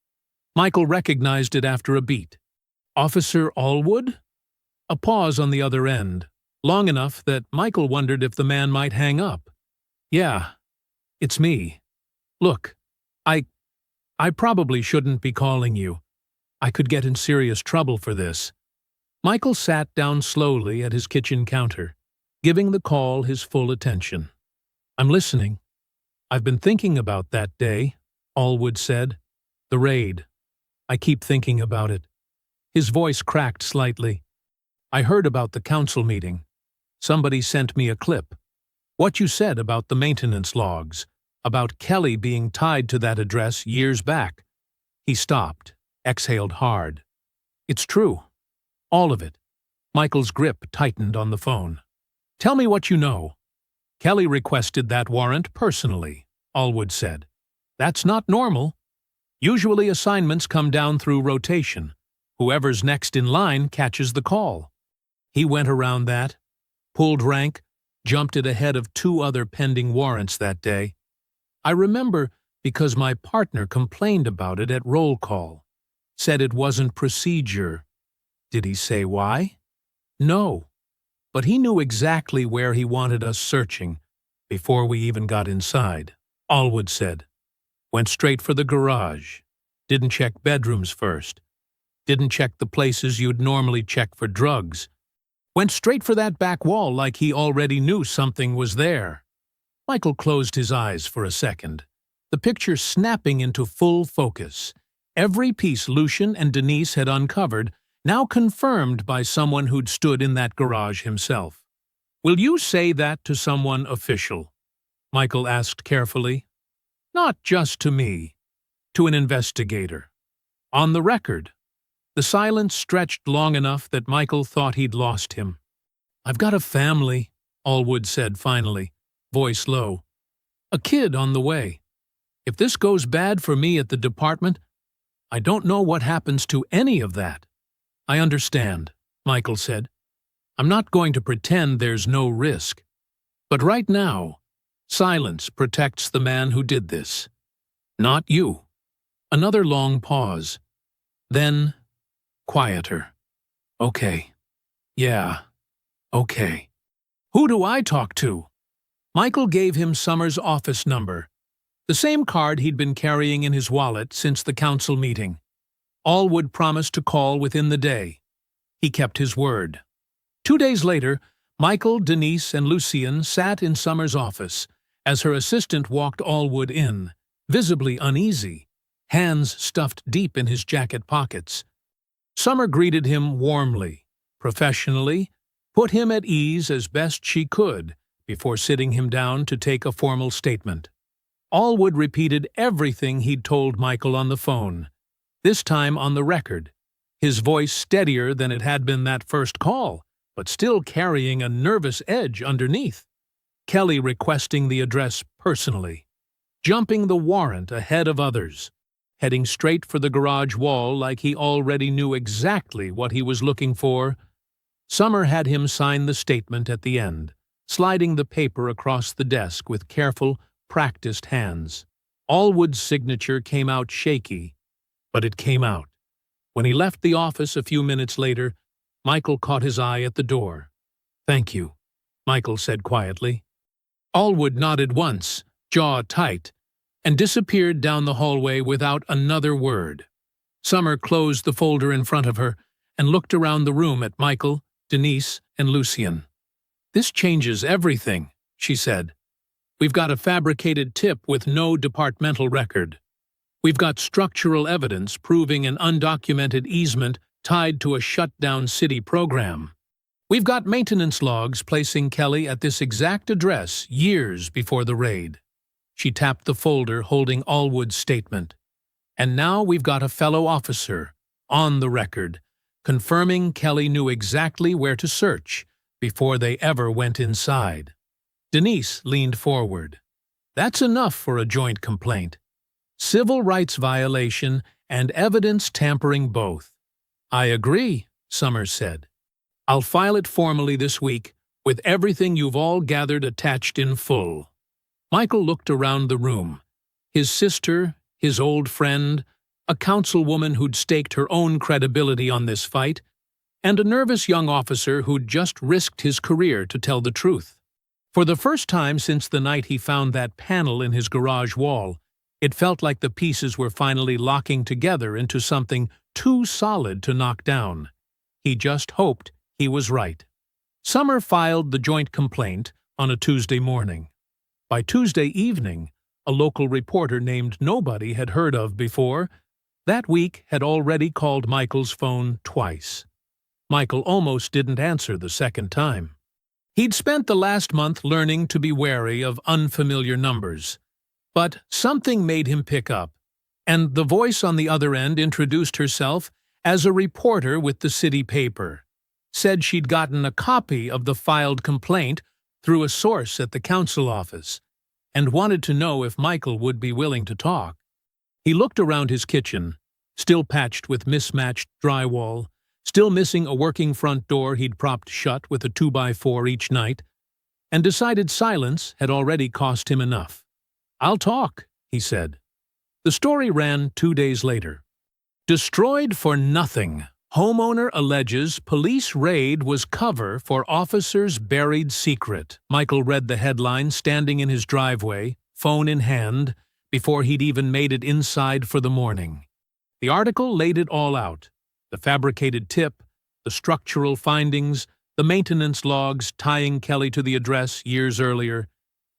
Michael recognized it after a beat. "Officer Allwood?" A pause on the other end, long enough that Michael wondered if the man might hang up. "Yeah, it's me. Look, I probably shouldn't be calling you. I could get in serious trouble for this." Michael sat down slowly at his kitchen counter, giving the call his full attention. "I'm listening." "I've been thinking about that day," Allwood said. "The raid. I keep thinking about it." His voice cracked slightly. I heard about the council meeting. Somebody sent me a clip. What you said about the maintenance logs, about Kelly being tied to that address years back." He stopped, exhaled hard. "It's true. All of it." Michael's grip tightened on the phone. "Tell me what you know." "Kelly requested that warrant personally," Allwood said. "That's not normal. Usually assignments come down through rotation. Whoever's next in line catches the call. He went around that, pulled rank, jumped it ahead of 2 other pending warrants that day. I remember because my partner complained about it at roll call, said it wasn't procedure." "Did he say why?" "No, but he knew exactly where he wanted us searching before we even got inside," Allwood said. "Went straight for the garage. Didn't check bedrooms first. Didn't check the places you'd normally check for drugs. Went straight for that back wall like he already knew something was there." Michael closed his eyes for a second, the picture snapping into full focus. Every piece Lucian and Denise had uncovered, now confirmed by someone who'd stood in that garage himself. "Will you say that to someone official?" Michael asked carefully. "Not just to me, to an investigator. On the record." The silence stretched long enough that Michael thought he'd lost him. "I've got a family," Allwood said finally, voice low. "A kid on the way. If this goes bad for me at the department, I don't know what happens to any of that." "I understand," Michael said. "I'm not going to pretend there's no risk. But right now, silence protects the man who did this. Not you." Another long pause. Then, quieter. "Okay. Yeah. Okay. Who do I talk to?" Michael gave him Summers' office number, the same card he'd been carrying in his wallet since the council meeting. Allwood promised to call within the day. He kept his word. 2 days later, Michael, Denise, and Lucien sat in Summers' office as her assistant walked Allwood in, visibly uneasy, hands stuffed deep in his jacket pockets. Summer greeted him warmly, professionally, put him at ease as best she could before sitting him down to take a formal statement. Allwood repeated everything he'd told Michael on the phone, this time on the record, his voice steadier than it had been that first call, but still carrying a nervous edge underneath. Kelly requesting the address personally, jumping the warrant ahead of others, heading straight for the garage wall like he already knew exactly what he was looking for. Summer had him sign the statement at the end, sliding the paper across the desk with careful, practiced hands. Allwood's signature came out shaky, but it came out. When he left the office a few minutes later, Michael caught his eye at the door. "Thank you," Michael said quietly. Allwood nodded once, jaw tight, and disappeared down the hallway without another word. Summer closed the folder in front of her and looked around the room at Michael, Denise, and Lucien. "This changes everything," she said. "We've got a fabricated tip with no departmental record. We've got structural evidence proving an undocumented easement tied to a shut-down city program. We've got maintenance logs placing Kelly at this exact address years before the raid." She tapped the folder holding Allwood's statement. "And now we've got a fellow officer, on the record, confirming Kelly knew exactly where to search before they ever went inside." Denise leaned forward. "That's enough for a joint complaint. Civil rights violation and evidence tampering both." "I agree," Summers said. "I'll file it formally this week, with everything you've all gathered attached in full." Michael looked around the room. His sister, his old friend, a councilwoman who'd staked her own credibility on this fight, and a nervous young officer who'd just risked his career to tell the truth. For the first time since the night he found that panel in his garage wall, it felt like the pieces were finally locking together into something too solid to knock down. He just hoped he was right. Summer filed the joint complaint on a Tuesday morning. By Tuesday evening, a local reporter named nobody had heard of before, that week had already called Michael's phone twice. Michael almost didn't answer the second time. He'd spent the last month learning to be wary of unfamiliar numbers. But something made him pick up, and the voice on the other end introduced herself as a reporter with the city paper. Said she'd gotten a copy of the filed complaint through a source at the council office, and wanted to know if Michael would be willing to talk. He looked around his kitchen, still patched with mismatched drywall, still missing a working front door he'd propped shut with a 2x4 each night, and decided silence had already cost him enough. "I'll talk," he said. The story ran 2 days later. Destroyed for nothing. Homeowner alleges police raid was cover for officer's buried secret. Michael read the headline standing in his driveway, phone in hand, before he'd even made it inside for the morning. The article laid it all out: the fabricated tip, the structural findings, the maintenance logs tying Kelly to the address years earlier,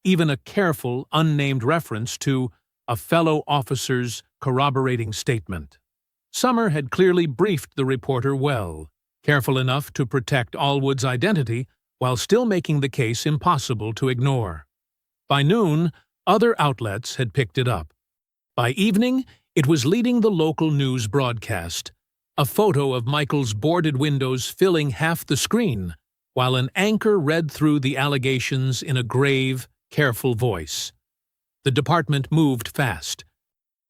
even a careful, unnamed reference to a fellow officer's corroborating statement. Summer had clearly briefed the reporter well, careful enough to protect Allwood's identity while still making the case impossible to ignore. By noon, other outlets had picked it up. By evening, it was leading the local news broadcast, a photo of Michael's boarded windows filling half the screen, while an anchor read through the allegations in a grave, careful voice. The department moved fast.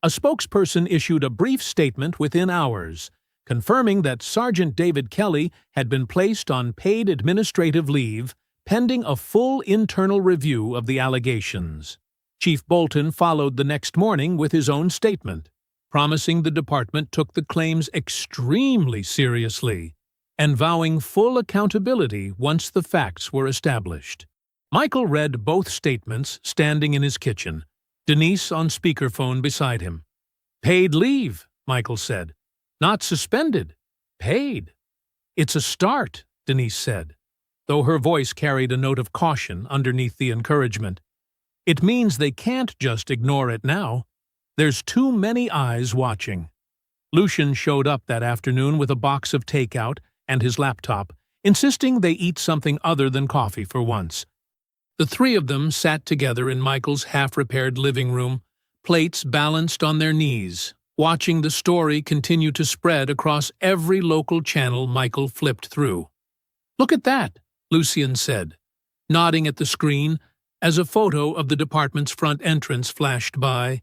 A spokesperson issued a brief statement within hours, confirming that Sergeant David Kelly had been placed on paid administrative leave pending a full internal review of the allegations. Chief Bolton followed the next morning with his own statement, promising the department took the claims extremely seriously and vowing full accountability once the facts were established. Michael read both statements standing in his kitchen, Denise on speakerphone beside him. "Paid leave," Michael said. "Not suspended. Paid." "It's a start," Denise said, though her voice carried a note of caution underneath the encouragement. "It means they can't just ignore it now. There's too many eyes watching." Lucian showed up that afternoon with a box of takeout and his laptop, insisting they eat something other than coffee for once. The three of them sat together in Michael's half-repaired living room, plates balanced on their knees, watching the story continue to spread across every local channel Michael flipped through. "Look at that," Lucian said, nodding at the screen as a photo of the department's front entrance flashed by.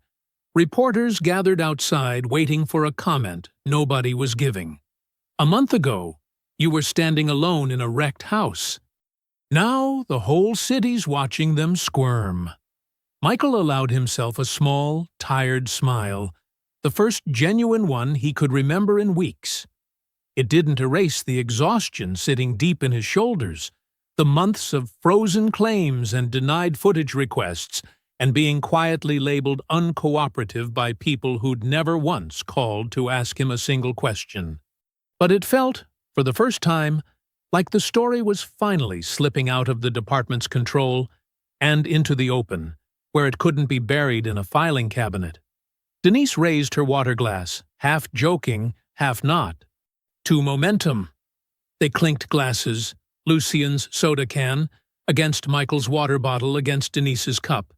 Reporters gathered outside waiting for a comment nobody was giving. "A month ago, you were standing alone in a wrecked house. Now the whole city's watching them squirm." Michael allowed himself a small, tired smile, the first genuine one he could remember in weeks. It didn't erase the exhaustion sitting deep in his shoulders, the months of frozen claims and denied footage requests, and being quietly labeled uncooperative by people who'd never once called to ask him a single question. But it felt, for the first time, like the story was finally slipping out of the department's control and into the open, where it couldn't be buried in a filing cabinet. Denise raised her water glass, half joking, half not. "To momentum." They clinked glasses, Lucian's soda can against Michael's water bottle against Denise's cup.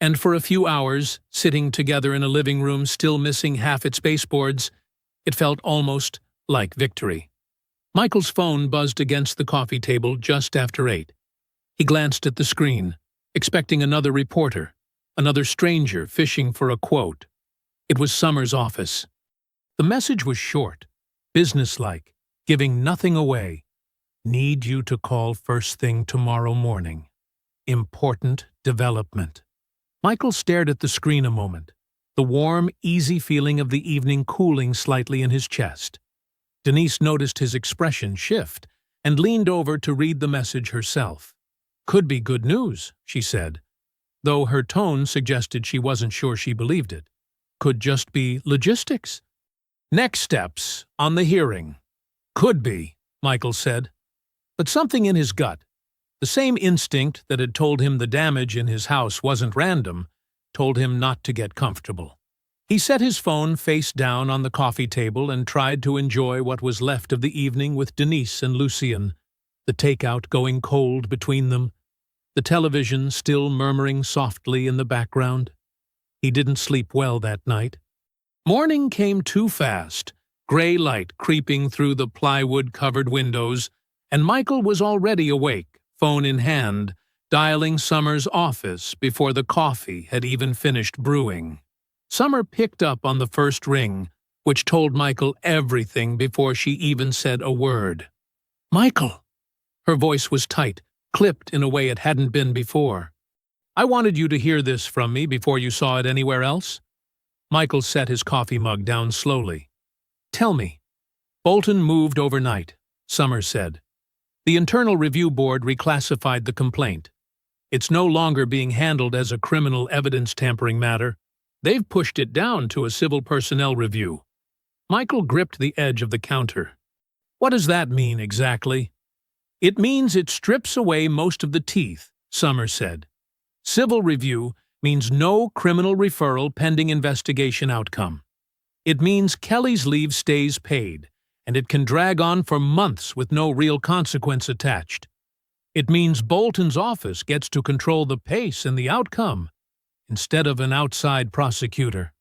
And for a few hours, sitting together in a living room still missing half its baseboards, it felt almost like victory. Michael's phone buzzed against the coffee table just after 8. He glanced at the screen, expecting another reporter, another stranger fishing for a quote. It was Summer's office. The message was short, businesslike, giving nothing away. "Need you to call first thing tomorrow morning. Important development." Michael stared at the screen a moment, the warm, easy feeling of the evening cooling slightly in his chest. Denise noticed his expression shift and leaned over to read the message herself. "Could be good news," she said, though her tone suggested she wasn't sure she believed it. "Could just be logistics. Next steps on the hearing." "Could be," Michael said. But something in his gut, the same instinct that had told him the damage in his house wasn't random, told him not to get comfortable. He set his phone face down on the coffee table and tried to enjoy what was left of the evening with Denise and Lucien, the takeout going cold between them, the television still murmuring softly in the background. He didn't sleep well that night. Morning came too fast, gray light creeping through the plywood-covered windows, and Michael was already awake, phone in hand, dialing Summer's office before the coffee had even finished brewing. Summer picked up on the first ring, which told Michael everything before she even said a word. "Michael!" Her voice was tight, clipped in a way it hadn't been before. "I wanted you to hear this from me before you saw it anywhere else." Michael set his coffee mug down slowly. "Tell me." "Bolton moved overnight," Summer said. "The Internal Review Board reclassified the complaint. It's no longer being handled as a criminal evidence tampering matter. They've pushed it down to a civil personnel review." Michael gripped the edge of the counter. "What does that mean exactly?" "It means it strips away most of the teeth," Summer said. "Civil review means no criminal referral pending investigation outcome. It means Kelly's leave stays paid, and it can drag on for months with no real consequence attached. It means Bolton's office gets to control the pace and the outcome, instead of an outside prosecutor."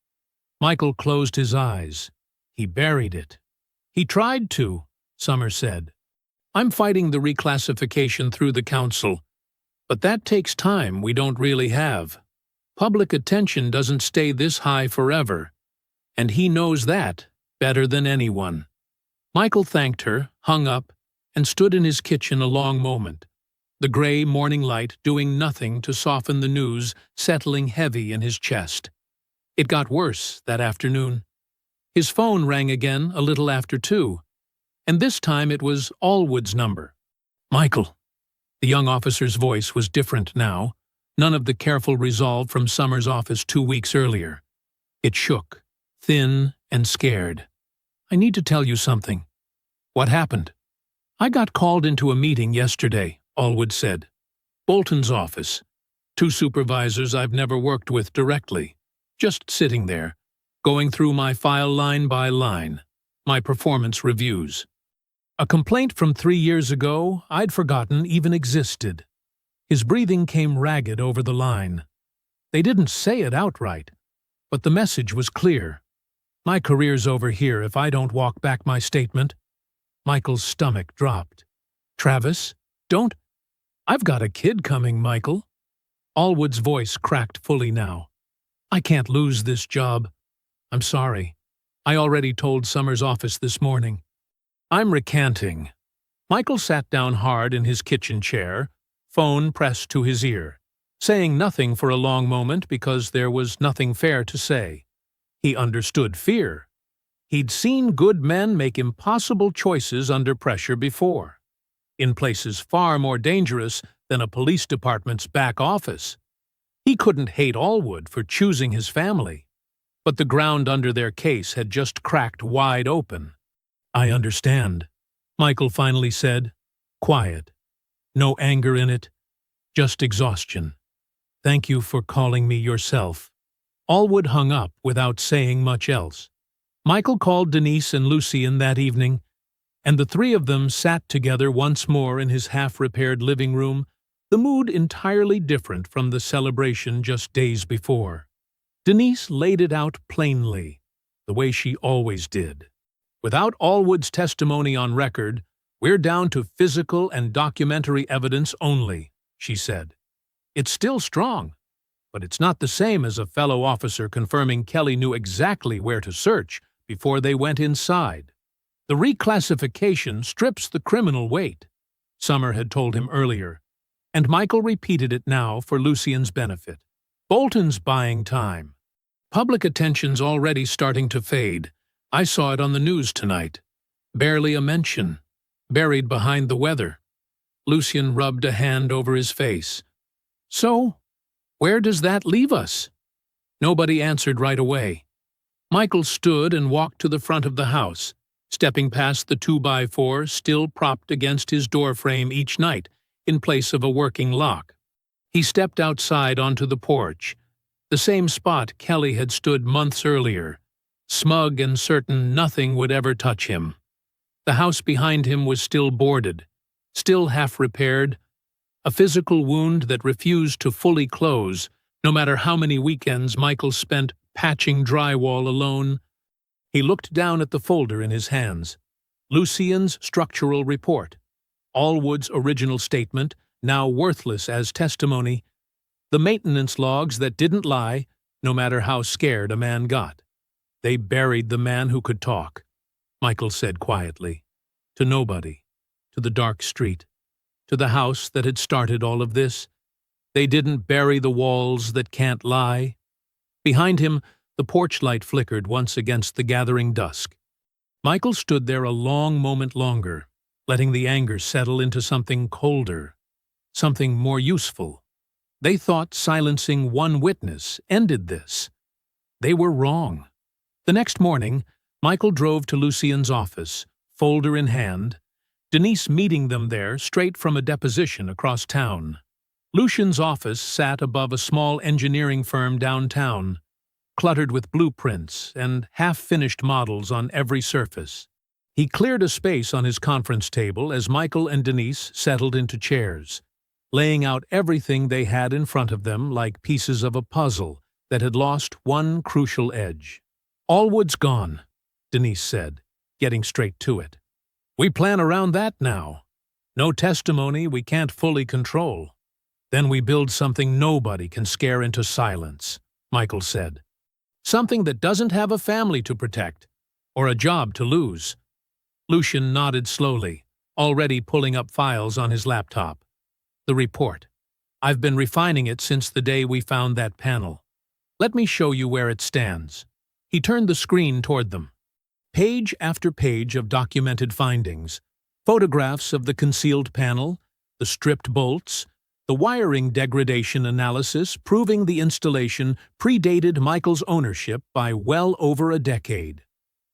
Michael closed his eyes. He buried it. "He tried to," Summer said. "I'm fighting the reclassification through the council, but that takes time we don't really have. Public attention doesn't stay this high forever, and he knows that better than anyone." Michael thanked her, hung up, and stood in his kitchen a long moment, the gray morning light doing nothing to soften the news settling heavy in his chest. It got worse that afternoon. His phone rang again a little after 2, and this time it was Allwood's number. "Michael." The young officer's voice was different now, none of the careful resolve from Summer's office 2 weeks earlier. It shook, thin and scared. "I need to tell you something." "What happened?" "I got called into a meeting yesterday," Allwood said. "Bolton's office. 2 supervisors I've never worked with directly. Just sitting there, going through my file line by line, my performance reviews. A complaint from 3 years ago I'd forgotten even existed." His breathing came ragged over the line. "They didn't say it outright, but the message was clear. My career's over here if I don't walk back my statement." Michael's stomach dropped. "Travis, don't—" "I've got a kid coming, Michael." Allwood's voice cracked fully now. "I can't lose this job. I'm sorry. I already told Summer's office this morning. I'm recanting." Michael sat down hard in his kitchen chair, phone pressed to his ear, saying nothing for a long moment because there was nothing fair to say. He understood fear. He'd seen good men make impossible choices under pressure before, in places far more dangerous than a police department's back office. He couldn't hate Allwood for choosing his family, but the ground under their case had just cracked wide open. "I understand," Michael finally said, quiet. No anger in it, just exhaustion. "Thank you for calling me yourself." Allwood hung up without saying much else. Michael called Denise and Lucien that evening, and the 3 of them sat together once more in his half-repaired living room, the mood entirely different from the celebration just days before. Denise laid it out plainly, the way she always did. "Without Allwood's testimony on record, we're down to physical and documentary evidence only," she said. "It's still strong, but it's not the same as a fellow officer confirming Kelly knew exactly where to search before they went inside. The reclassification strips the criminal weight," Summer had told him earlier, and Michael repeated it now for Lucien's benefit. "Bolton's buying time. Public attention's already starting to fade. I saw it on the news tonight. Barely a mention. Buried behind the weather." Lucien rubbed a hand over his face. "So, where does that leave us?" Nobody answered right away. Michael stood and walked to the front of the house, stepping past the 2x4 still propped against his doorframe each night in place of a working lock. He stepped outside onto the porch, the same spot Kelly had stood months earlier, smug and certain nothing would ever touch him. The house behind him was still boarded, still half-repaired, a physical wound that refused to fully close, no matter how many weekends Michael spent patching drywall alone. He looked down at the folder in his hands. Lucien's structural report, Allwood's original statement, now worthless as testimony, the maintenance logs that didn't lie, no matter how scared a man got. They buried the man who could talk, Michael said quietly. To nobody, to the dark street, to the house that had started all of this. They didn't bury the walls that can't lie. Behind him, the porch light flickered once against the gathering dusk. Michael stood there a long moment longer, letting the anger settle into something colder, something more useful. They thought silencing one witness ended this. They were wrong. The next morning, Michael drove to Lucien's office, folder in hand, Denise meeting them there straight from a deposition across town. Lucien's office sat above a small engineering firm downtown, cluttered with blueprints and half-finished models on every surface. He cleared a space on his conference table as Michael and Denise settled into chairs, laying out everything they had in front of them like pieces of a puzzle that had lost one crucial edge. "Allwood's gone," Denise said, getting straight to it. "We plan around that now. No testimony we can't fully control. Then we build something nobody can scare into silence," Michael said. "Something that doesn't have a family to protect, or a job to lose." Lucien nodded slowly, already pulling up files on his laptop. "The report. I've been refining it since the day we found that panel. Let me show you where it stands." He turned the screen toward them. Page after page of documented findings, photographs of the concealed panel, the stripped bolts, the wiring degradation analysis proving the installation predated Michael's ownership by well over a decade.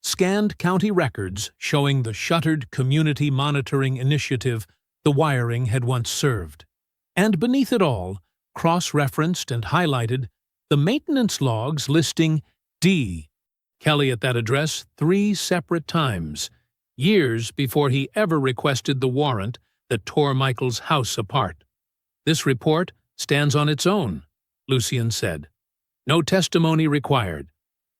Scanned county records showing the shuttered community monitoring initiative the wiring had once served. And beneath it all, cross-referenced and highlighted, the maintenance logs listing D. Kelly at that address 3 separate times, years before he ever requested the warrant that tore Michael's house apart. "This report stands on its own," Lucien said. "No testimony required,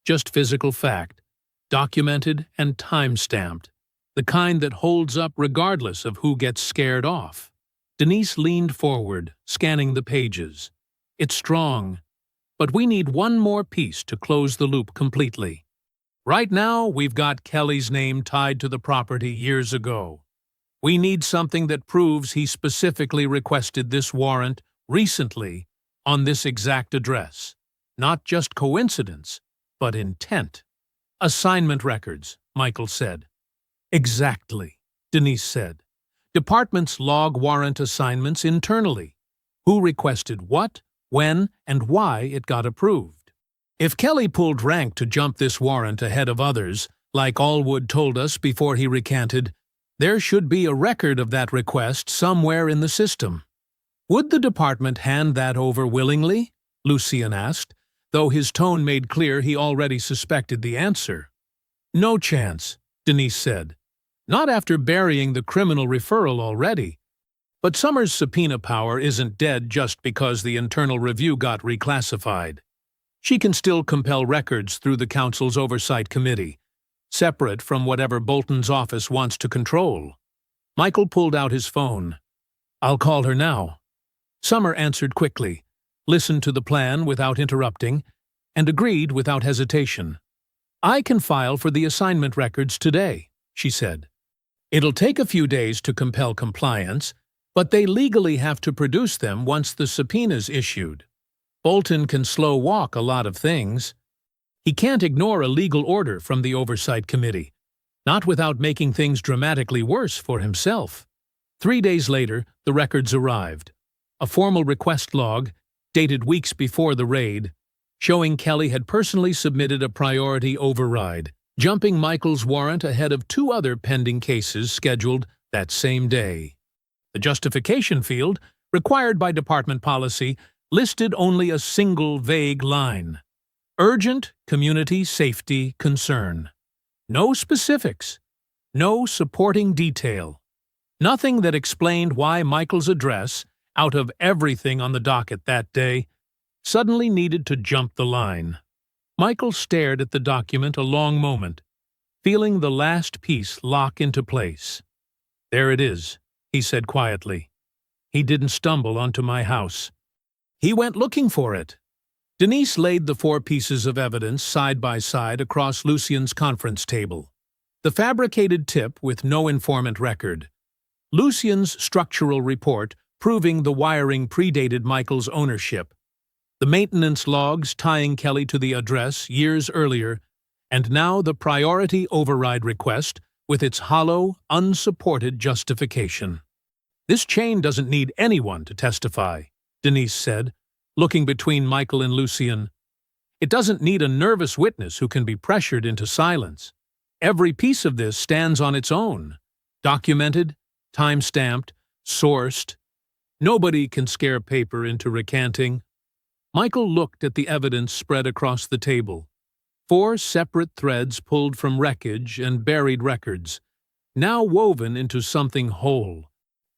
just physical fact, documented and time-stamped, the kind that holds up regardless of who gets scared off." Denise leaned forward, scanning the pages. "It's strong, but we need one more piece to close the loop completely. Right now, we've got Kelly's name tied to the property years ago. We need something that proves he specifically requested this warrant recently on this exact address. Not just coincidence, but intent." "Assignment records," Michael said. "Exactly," Denise said. "Departments log warrant assignments internally. Who requested what, when, and why it got approved. If Kelly pulled rank to jump this warrant ahead of others, like Allwood told us before he recanted, there should be a record of that request somewhere in the system. Would the department hand that over willingly?" Lucien asked, though his tone made clear he already suspected the answer. "No chance," Denise said. "Not after burying the criminal referral already. But Summers' subpoena power isn't dead just because the internal review got reclassified. She can still compel records through the council's oversight committee, separate from whatever Bolton's office wants to control." Michael pulled out his phone. "I'll call her now." Summer answered quickly, listened to the plan without interrupting, and agreed without hesitation. "I can file for the assignment records today," she said. "It'll take a few days to compel compliance, but they legally have to produce them once the subpoena's issued. Bolton can slow walk a lot of things. He can't ignore a legal order from the Oversight Committee, not without making things dramatically worse for himself." 3 days later, the records arrived. A formal request log, dated weeks before the raid, showing Kelly had personally submitted a priority override, jumping Michael's warrant ahead of 2 other pending cases scheduled that same day. The justification field, required by department policy, listed only a single vague line: urgent community safety concern. No specifics, no supporting detail, nothing that explained why Michael's address, out of everything on the docket that day, suddenly needed to jump the line. Michael stared at the document a long moment, feeling the last piece lock into place. "There it is," he said quietly. "He didn't stumble onto my house. He went looking for it." Denise laid the 4 pieces of evidence side by side across Lucien's conference table. The fabricated tip with no informant record. Lucien's structural report proving the wiring predated Michael's ownership. The maintenance logs tying Kelly to the address years earlier, and now the priority override request with its hollow, unsupported justification. "This chain doesn't need anyone to testify," Denise said, looking between Michael and Lucien. "It doesn't need a nervous witness who can be pressured into silence. Every piece of this stands on its own. Documented, time-stamped, sourced. Nobody can scare paper into recanting." Michael looked at the evidence spread across the table. 4 separate threads pulled from wreckage and buried records, now woven into something whole.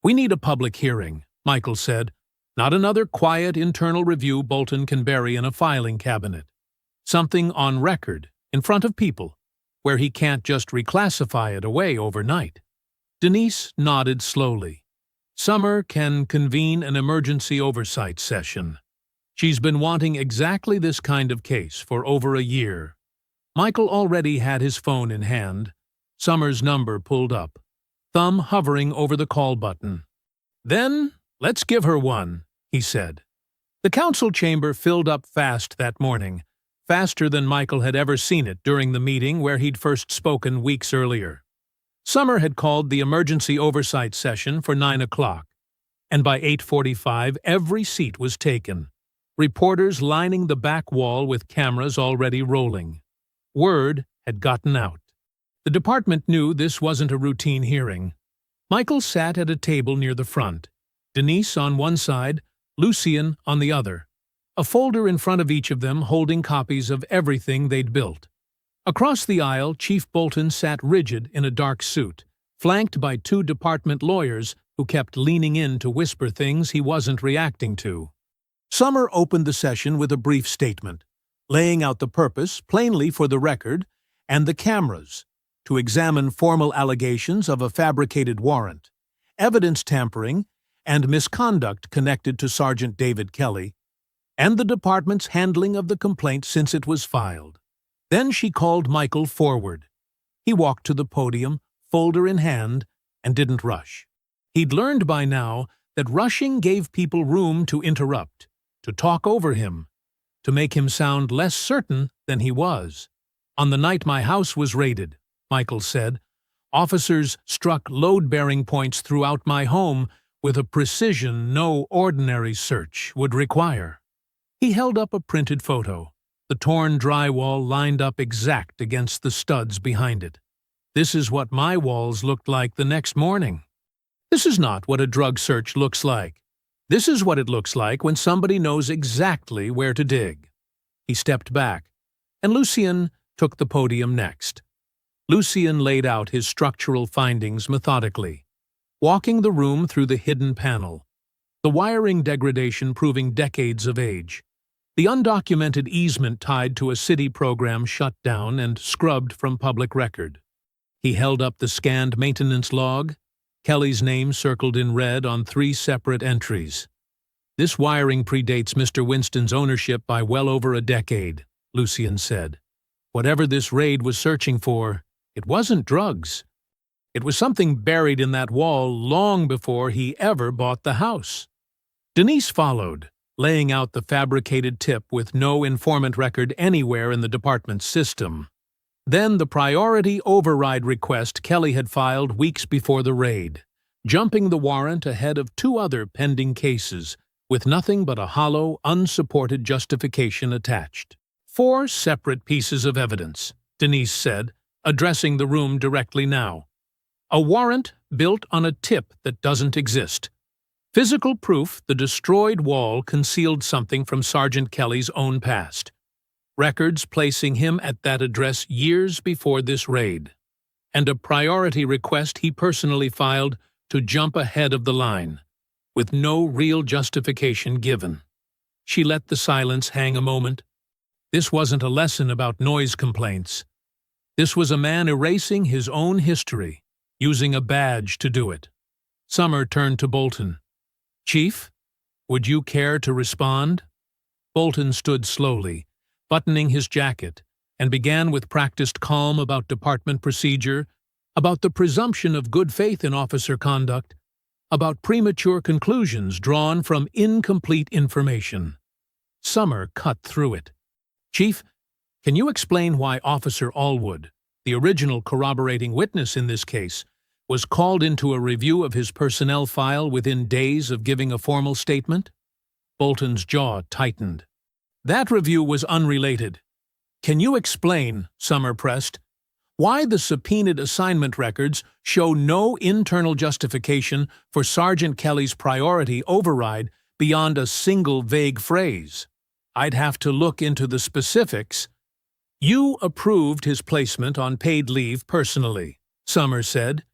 "We need a public hearing," Michael said. "Not another quiet internal review Bolton can bury in a filing cabinet. Something on record, in front of people, where he can't just reclassify it away overnight." Denise nodded slowly. "Summer can convene an emergency oversight session. She's been wanting exactly this kind of case for over a year." Michael already had his phone in hand, Summer's number pulled up, thumb hovering over the call button. "Then let's give her one," he said. The council chamber filled up fast that morning, faster than Michael had ever seen it during the meeting where he'd first spoken weeks earlier. Summer had called the emergency oversight session for 9 o'clock, and by 8:45 every seat was taken, reporters lining the back wall with cameras already rolling. Word had gotten out. The department knew this wasn't a routine hearing. Michael sat at a table near the front, Denise on one side, Lucien on the other, a folder in front of each of them holding copies of everything they'd built. Across the aisle, Chief Bolton sat rigid in a dark suit, flanked by 2 department lawyers who kept leaning in to whisper things he wasn't reacting to. Summer opened the session with a brief statement, laying out the purpose, plainly for the record, and the cameras, to examine formal allegations of a fabricated warrant, evidence tampering, and misconduct connected to Sergeant David Kelly, and the department's handling of the complaint since it was filed. Then she called Michael forward. He walked to the podium, folder in hand, and didn't rush. He'd learned by now that rushing gave people room to interrupt, to talk over him, to make him sound less certain than he was. "On the night my house was raided," Michael said, "officers struck load-bearing points throughout my home with a precision no ordinary search would require." He held up a printed photo, the torn drywall lined up exact against the studs behind it. "This is what my walls looked like the next morning. This is not what a drug search looks like. This is what it looks like when somebody knows exactly where to dig." He stepped back, and Lucien took the podium next. Lucien laid out his structural findings methodically, walking the room through the hidden panel, the wiring degradation proving decades of age, the undocumented easement tied to a city program shut down and scrubbed from public record. He held up the scanned maintenance log, Kelly's name circled in red on 3 separate entries. "This wiring predates Mr. Winston's ownership by well over a decade," Lucien said. "Whatever this raid was searching for, it wasn't drugs. It was something buried in that wall long before he ever bought the house." Denise followed, laying out the fabricated tip with no informant record anywhere in the department's system. Then the priority override request Kelly had filed weeks before the raid, jumping the warrant ahead of 2 other pending cases, with nothing but a hollow, unsupported justification attached. 4 separate pieces of evidence, Denise said, addressing the room directly now. A warrant built on a tip that doesn't exist. Physical proof the destroyed wall concealed something from Sergeant Kelly's own past. Records placing him at that address years before this raid. And a priority request he personally filed to jump ahead of the line, with no real justification given. She let the silence hang a moment. This wasn't a lesson about noise complaints. This was a man erasing his own history, using a badge to do it. Summer turned to Bolton. "Chief, would you care to respond?" Bolton stood slowly, buttoning his jacket, and began with practiced calm about department procedure, about the presumption of good faith in officer conduct, about premature conclusions drawn from incomplete information. Summer cut through it. "Chief, can you explain why Officer Allwood, the original corroborating witness in this case, was called into a review of his personnel file within days of giving a formal statement?" Bolton's jaw tightened. "That review was unrelated. Can you explain," Summer pressed, "why the subpoenaed assignment records show no internal justification for Sergeant Kelly's priority override beyond a single vague phrase? I'd have to look into the specifics." "You approved his placement on paid leave personally," Summer said.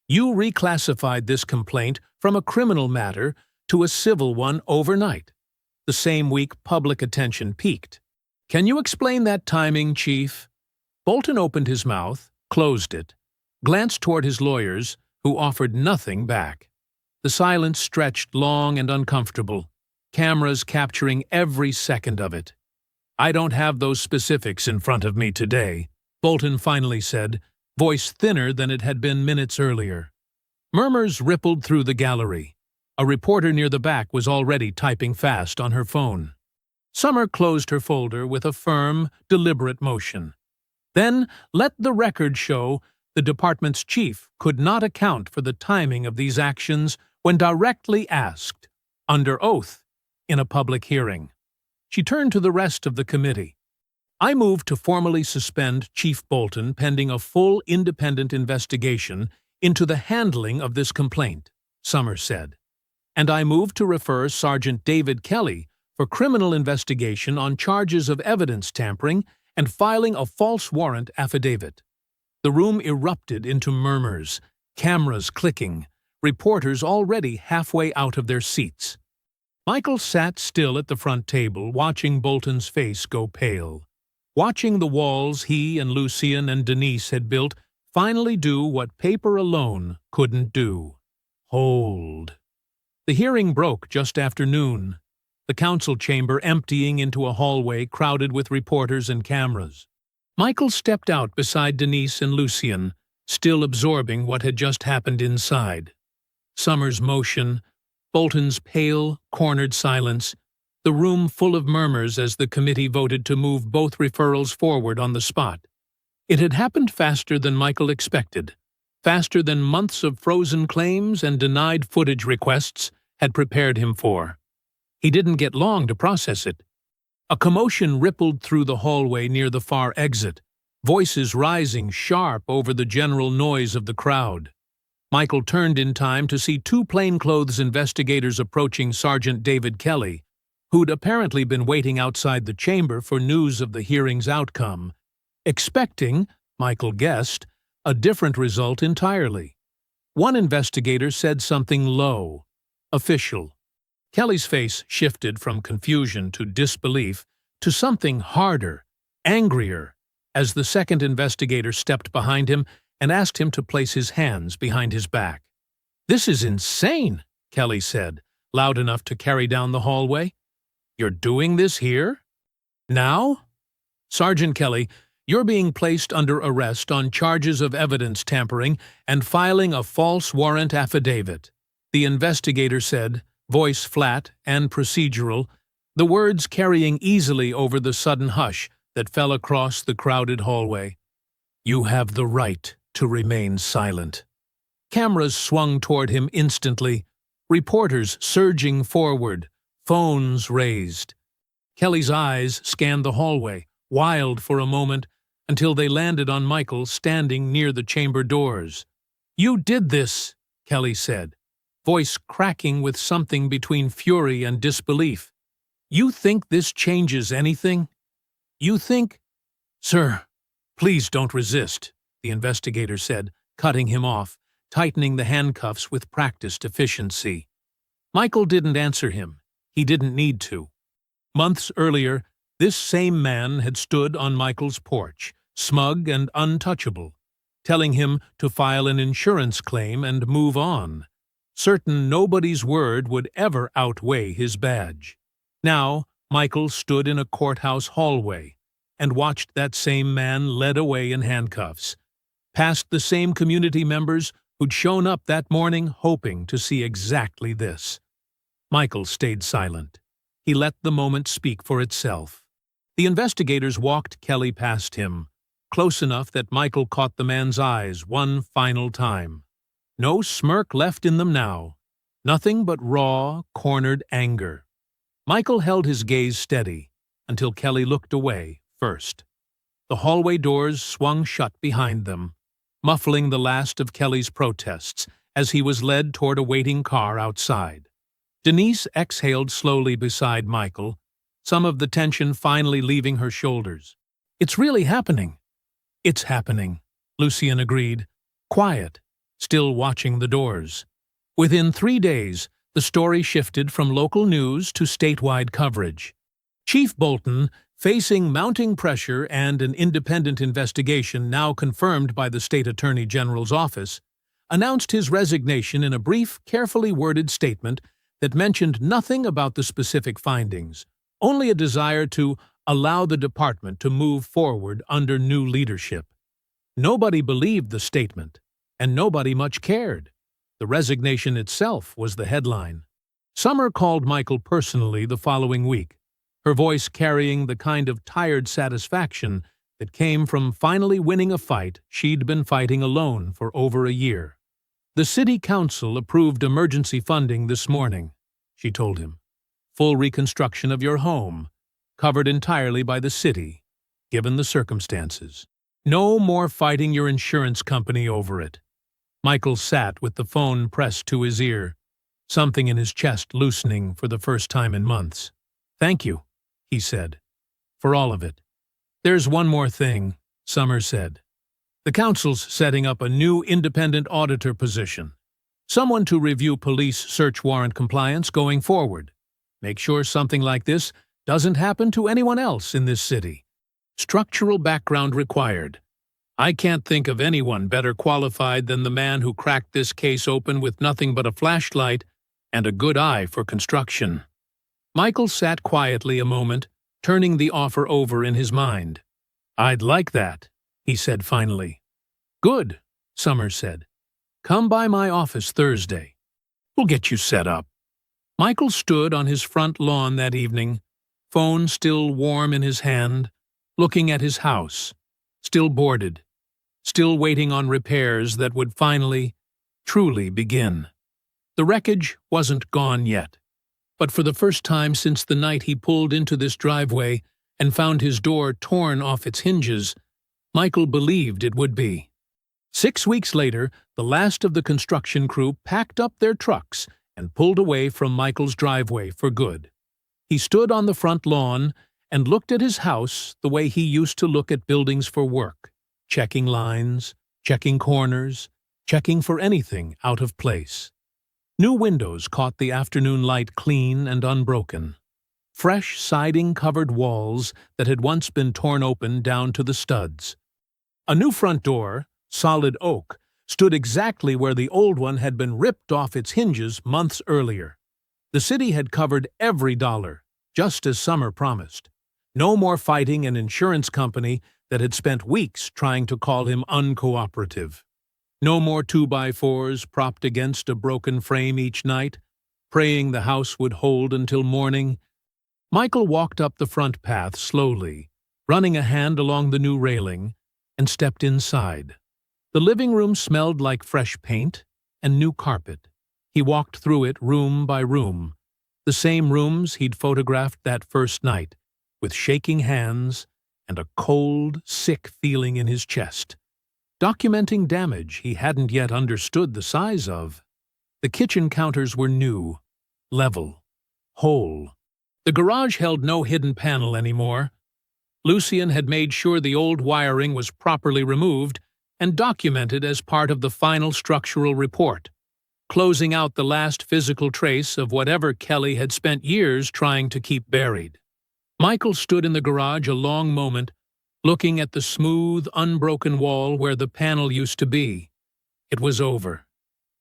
"You reclassified this complaint from a criminal matter to a civil one overnight, the same week public attention peaked. Can you explain that timing, Chief?" Bolton opened his mouth, closed it, glanced toward his lawyers, who offered nothing back. The silence stretched long and uncomfortable, cameras capturing every second of it. "I don't have those specifics in front of me today," Bolton finally said, voice thinner than it had been minutes earlier. Murmurs rippled through the gallery. A reporter near the back was already typing fast on her phone. Summer closed her folder with a firm, deliberate motion. "Then let the record show the department's chief could not account for the timing of these actions when directly asked, under oath, in a public hearing." She turned to the rest of the committee. "I move to formally suspend Chief Bolton pending a full independent investigation into the handling of this complaint," Summer said. "And I move to refer Sergeant David Kelly for criminal investigation on charges of evidence tampering and filing a false warrant affidavit." The room erupted into murmurs, cameras clicking, reporters already halfway out of their seats. Michael sat still at the front table, watching Bolton's face go pale, watching the walls he and Lucien and Denise had built finally do what paper alone couldn't do. Hold. The hearing broke just after noon, the council chamber emptying into a hallway crowded with reporters and cameras. Michael stepped out beside Denise and Lucien, still absorbing what had just happened inside. Summer's motion, Bolton's pale, cornered silence, the room full of murmurs as the committee voted to move both referrals forward on the spot. It had happened faster than Michael expected, faster than months of frozen claims and denied footage requests had prepared him for. He didn't get long to process it. A commotion rippled through the hallway near the far exit, voices rising sharp over the general noise of the crowd. Michael turned in time to see two plainclothes investigators approaching Sergeant David Kelly, who'd apparently been waiting outside the chamber for news of the hearing's outcome, expecting, Michael guessed, a different result entirely. One investigator said something low, official. Kelly's face shifted from confusion to disbelief to something harder, angrier, as the second investigator stepped behind him and asked him to place his hands behind his back. "This is insane," Kelly said, loud enough to carry down the hallway. "You're doing this here? Now?" "Sergeant Kelly, you're being placed under arrest on charges of evidence tampering and filing a false warrant affidavit," the investigator said, voice flat and procedural, the words carrying easily over the sudden hush that fell across the crowded hallway. "You have the right to remain silent." Cameras swung toward him instantly, reporters surging forward, phones raised. Kelly's eyes scanned the hallway, wild for a moment, until they landed on Michael standing near the chamber doors. "You did this," Kelly said. voice cracking with something between fury and disbelief. "You think this changes anything? You think—" "Sir, please don't resist," the investigator said, cutting him off, tightening the handcuffs with practiced efficiency. Michael didn't answer him. He didn't need to. Months earlier, this same man had stood on Michael's porch, smug and untouchable, telling him to file an insurance claim and move on, certain nobody's word would ever outweigh his badge. Now, Michael stood in a courthouse hallway and watched that same man led away in handcuffs, past the same community members who'd shown up that morning hoping to see exactly this. Michael stayed silent. He let the moment speak for itself. The investigators walked Kelly past him, close enough that Michael caught the man's eyes one final time. No smirk left in them now. Nothing but raw, cornered anger. Michael held his gaze steady until Kelly looked away first. The hallway doors swung shut behind them, muffling the last of Kelly's protests as he was led toward a waiting car outside. Denise exhaled slowly beside Michael, some of the tension finally leaving her shoulders. "It's really happening." "It's happening," Lucien agreed, quiet, still watching the doors. Within 3 days, the story shifted from local news to statewide coverage. Chief Bolton, facing mounting pressure and an independent investigation now confirmed by the State Attorney General's office, announced his resignation in a brief, carefully worded statement that mentioned nothing about the specific findings, only a desire to allow the department to move forward under new leadership. Nobody believed the statement, and nobody much cared. The resignation itself was the headline. Summer called Michael personally the following week, her voice carrying the kind of tired satisfaction that came from finally winning a fight she'd been fighting alone for over a year. "The City Council approved emergency funding this morning," she told him. "Full reconstruction of your home, covered entirely by the city, given the circumstances. No more fighting your insurance company over it." Michael sat with the phone pressed to his ear, something in his chest loosening for the first time in months. "Thank you," he said, "for all of it." "There's one more thing," Summer said. "The council's setting up a new independent auditor position, someone to review police search warrant compliance going forward. Make sure something like this doesn't happen to anyone else in this city. Structural background required. I can't think of anyone better qualified than the man who cracked this case open with nothing but a flashlight and a good eye for construction." Michael sat quietly a moment, turning the offer over in his mind. "I'd like that," he said finally. "Good," Summer said. "Come by my office Thursday. We'll get you set up." Michael stood on his front lawn that evening, phone still warm in his hand, looking at his house, still boarded, still waiting on repairs that would finally, truly begin. The wreckage wasn't gone yet, but for the first time since the night he pulled into this driveway and found his door torn off its hinges, Michael believed it would be. 6 weeks later, the last of the construction crew packed up their trucks and pulled away from Michael's driveway for good. He stood on the front lawn and looked at his house the way he used to look at buildings for work, checking lines, checking corners, checking for anything out of place. New windows caught the afternoon light clean and unbroken. Fresh siding-covered walls that had once been torn open down to the studs. A new front door, solid oak, stood exactly where the old one had been ripped off its hinges months earlier. The city had covered every dollar, just as Summer promised. No more fighting an insurance company that had spent weeks trying to call him uncooperative. No more 2x4s propped against a broken frame each night, praying the house would hold until morning. Michael walked up the front path slowly, running a hand along the new railing, and stepped inside. The living room smelled like fresh paint and new carpet. He walked through it room by room, the same rooms he'd photographed that first night, with shaking hands and a cold, sick feeling in his chest, documenting damage he hadn't yet understood the size of. The kitchen counters were new, level, whole. The garage held no hidden panel anymore. Lucien had made sure the old wiring was properly removed and documented as part of the final structural report, closing out the last physical trace of whatever Kelly had spent years trying to keep buried. Michael stood in the garage a long moment, looking at the smooth, unbroken wall where the panel used to be. It was over.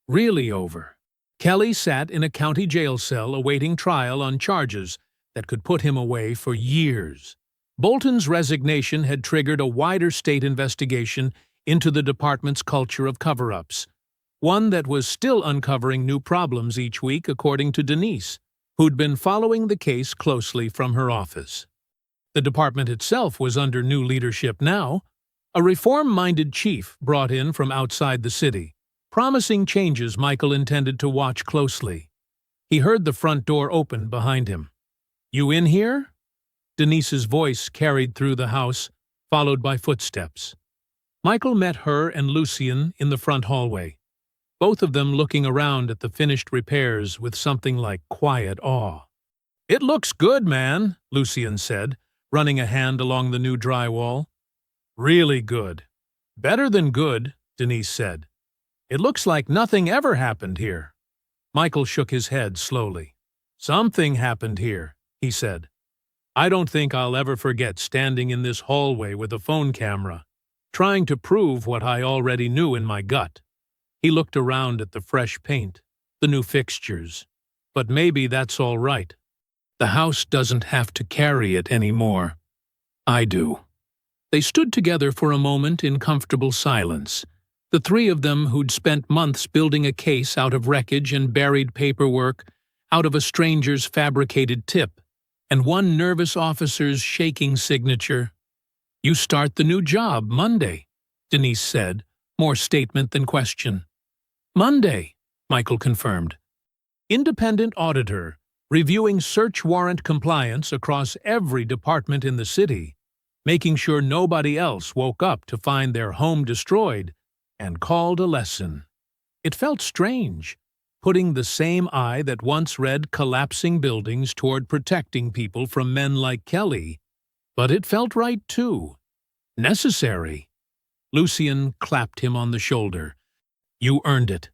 Really over. Kelly sat in a county jail cell awaiting trial on charges that could put him away for years. Bolton's resignation had triggered a wider state investigation into the department's culture of cover-ups, one that was still uncovering new problems each week, according to Denise, who'd been following the case closely from her office. The department itself was under new leadership now, a reform-minded chief brought in from outside the city, promising changes Michael intended to watch closely. He heard the front door open behind him. "You in here?" Denise's voice carried through the house, followed by footsteps. Michael met her and Lucien in the front hallway, both of them looking around at the finished repairs with something like quiet awe. "It looks good, man," Lucien said, running a hand along the new drywall. "Really good. Better than good," Denise said. "It looks like nothing ever happened here." Michael shook his head slowly. "Something happened here," he said. "I don't think I'll ever forget standing in this hallway with a phone camera, trying to prove what I already knew in my gut." He looked around at the fresh paint, the new fixtures. "But maybe that's all right. The house doesn't have to carry it anymore. I do." They stood together for a moment in comfortable silence, the three of them who'd spent months building a case out of wreckage and buried paperwork, out of a stranger's fabricated tip, and one nervous officer's shaking signature. "You start the new job Monday," Denise said, more statement than question. "Monday," Michael confirmed. "Independent auditor, reviewing search warrant compliance across every department in the city, making sure nobody else woke up to find their home destroyed and called a lesson." It felt strange, putting the same eye that once read collapsing buildings toward protecting people from men like Kelly. But it felt right, too. Necessary. Lucien clapped him on the shoulder. "You earned it."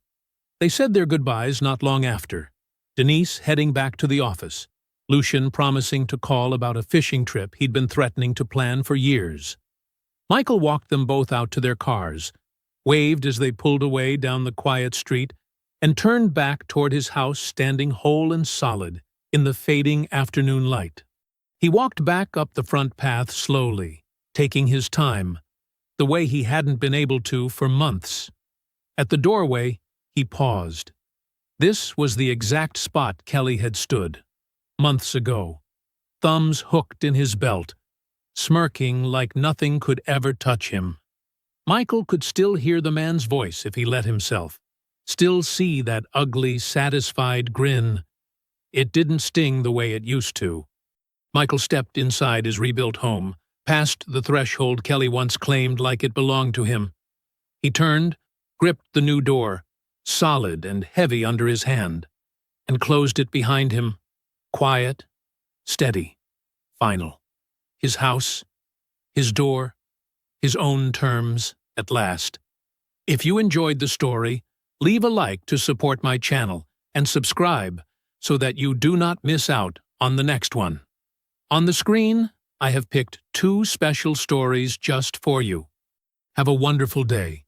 They said their goodbyes not long after, Denise heading back to the office, Lucien promising to call about a fishing trip he'd been threatening to plan for years. Michael walked them both out to their cars, waved as they pulled away down the quiet street, and turned back toward his house standing whole and solid in the fading afternoon light. He walked back up the front path slowly, taking his time, the way he hadn't been able to for months. At the doorway, he paused. This was the exact spot Kelly had stood, months ago, thumbs hooked in his belt, smirking like nothing could ever touch him. Michael could still hear the man's voice if he let himself, still see that ugly, satisfied grin. It didn't sting the way it used to. Michael stepped inside his rebuilt home, past the threshold Kelly once claimed like it belonged to him. He turned, gripped the new door, solid and heavy under his hand, and closed it behind him, quiet, steady, final. His house, his door, his own terms, at last. If you enjoyed the story, leave a like to support my channel and subscribe so that you do not miss out on the next one. On the screen, I have picked 2 special stories just for you. Have a wonderful day.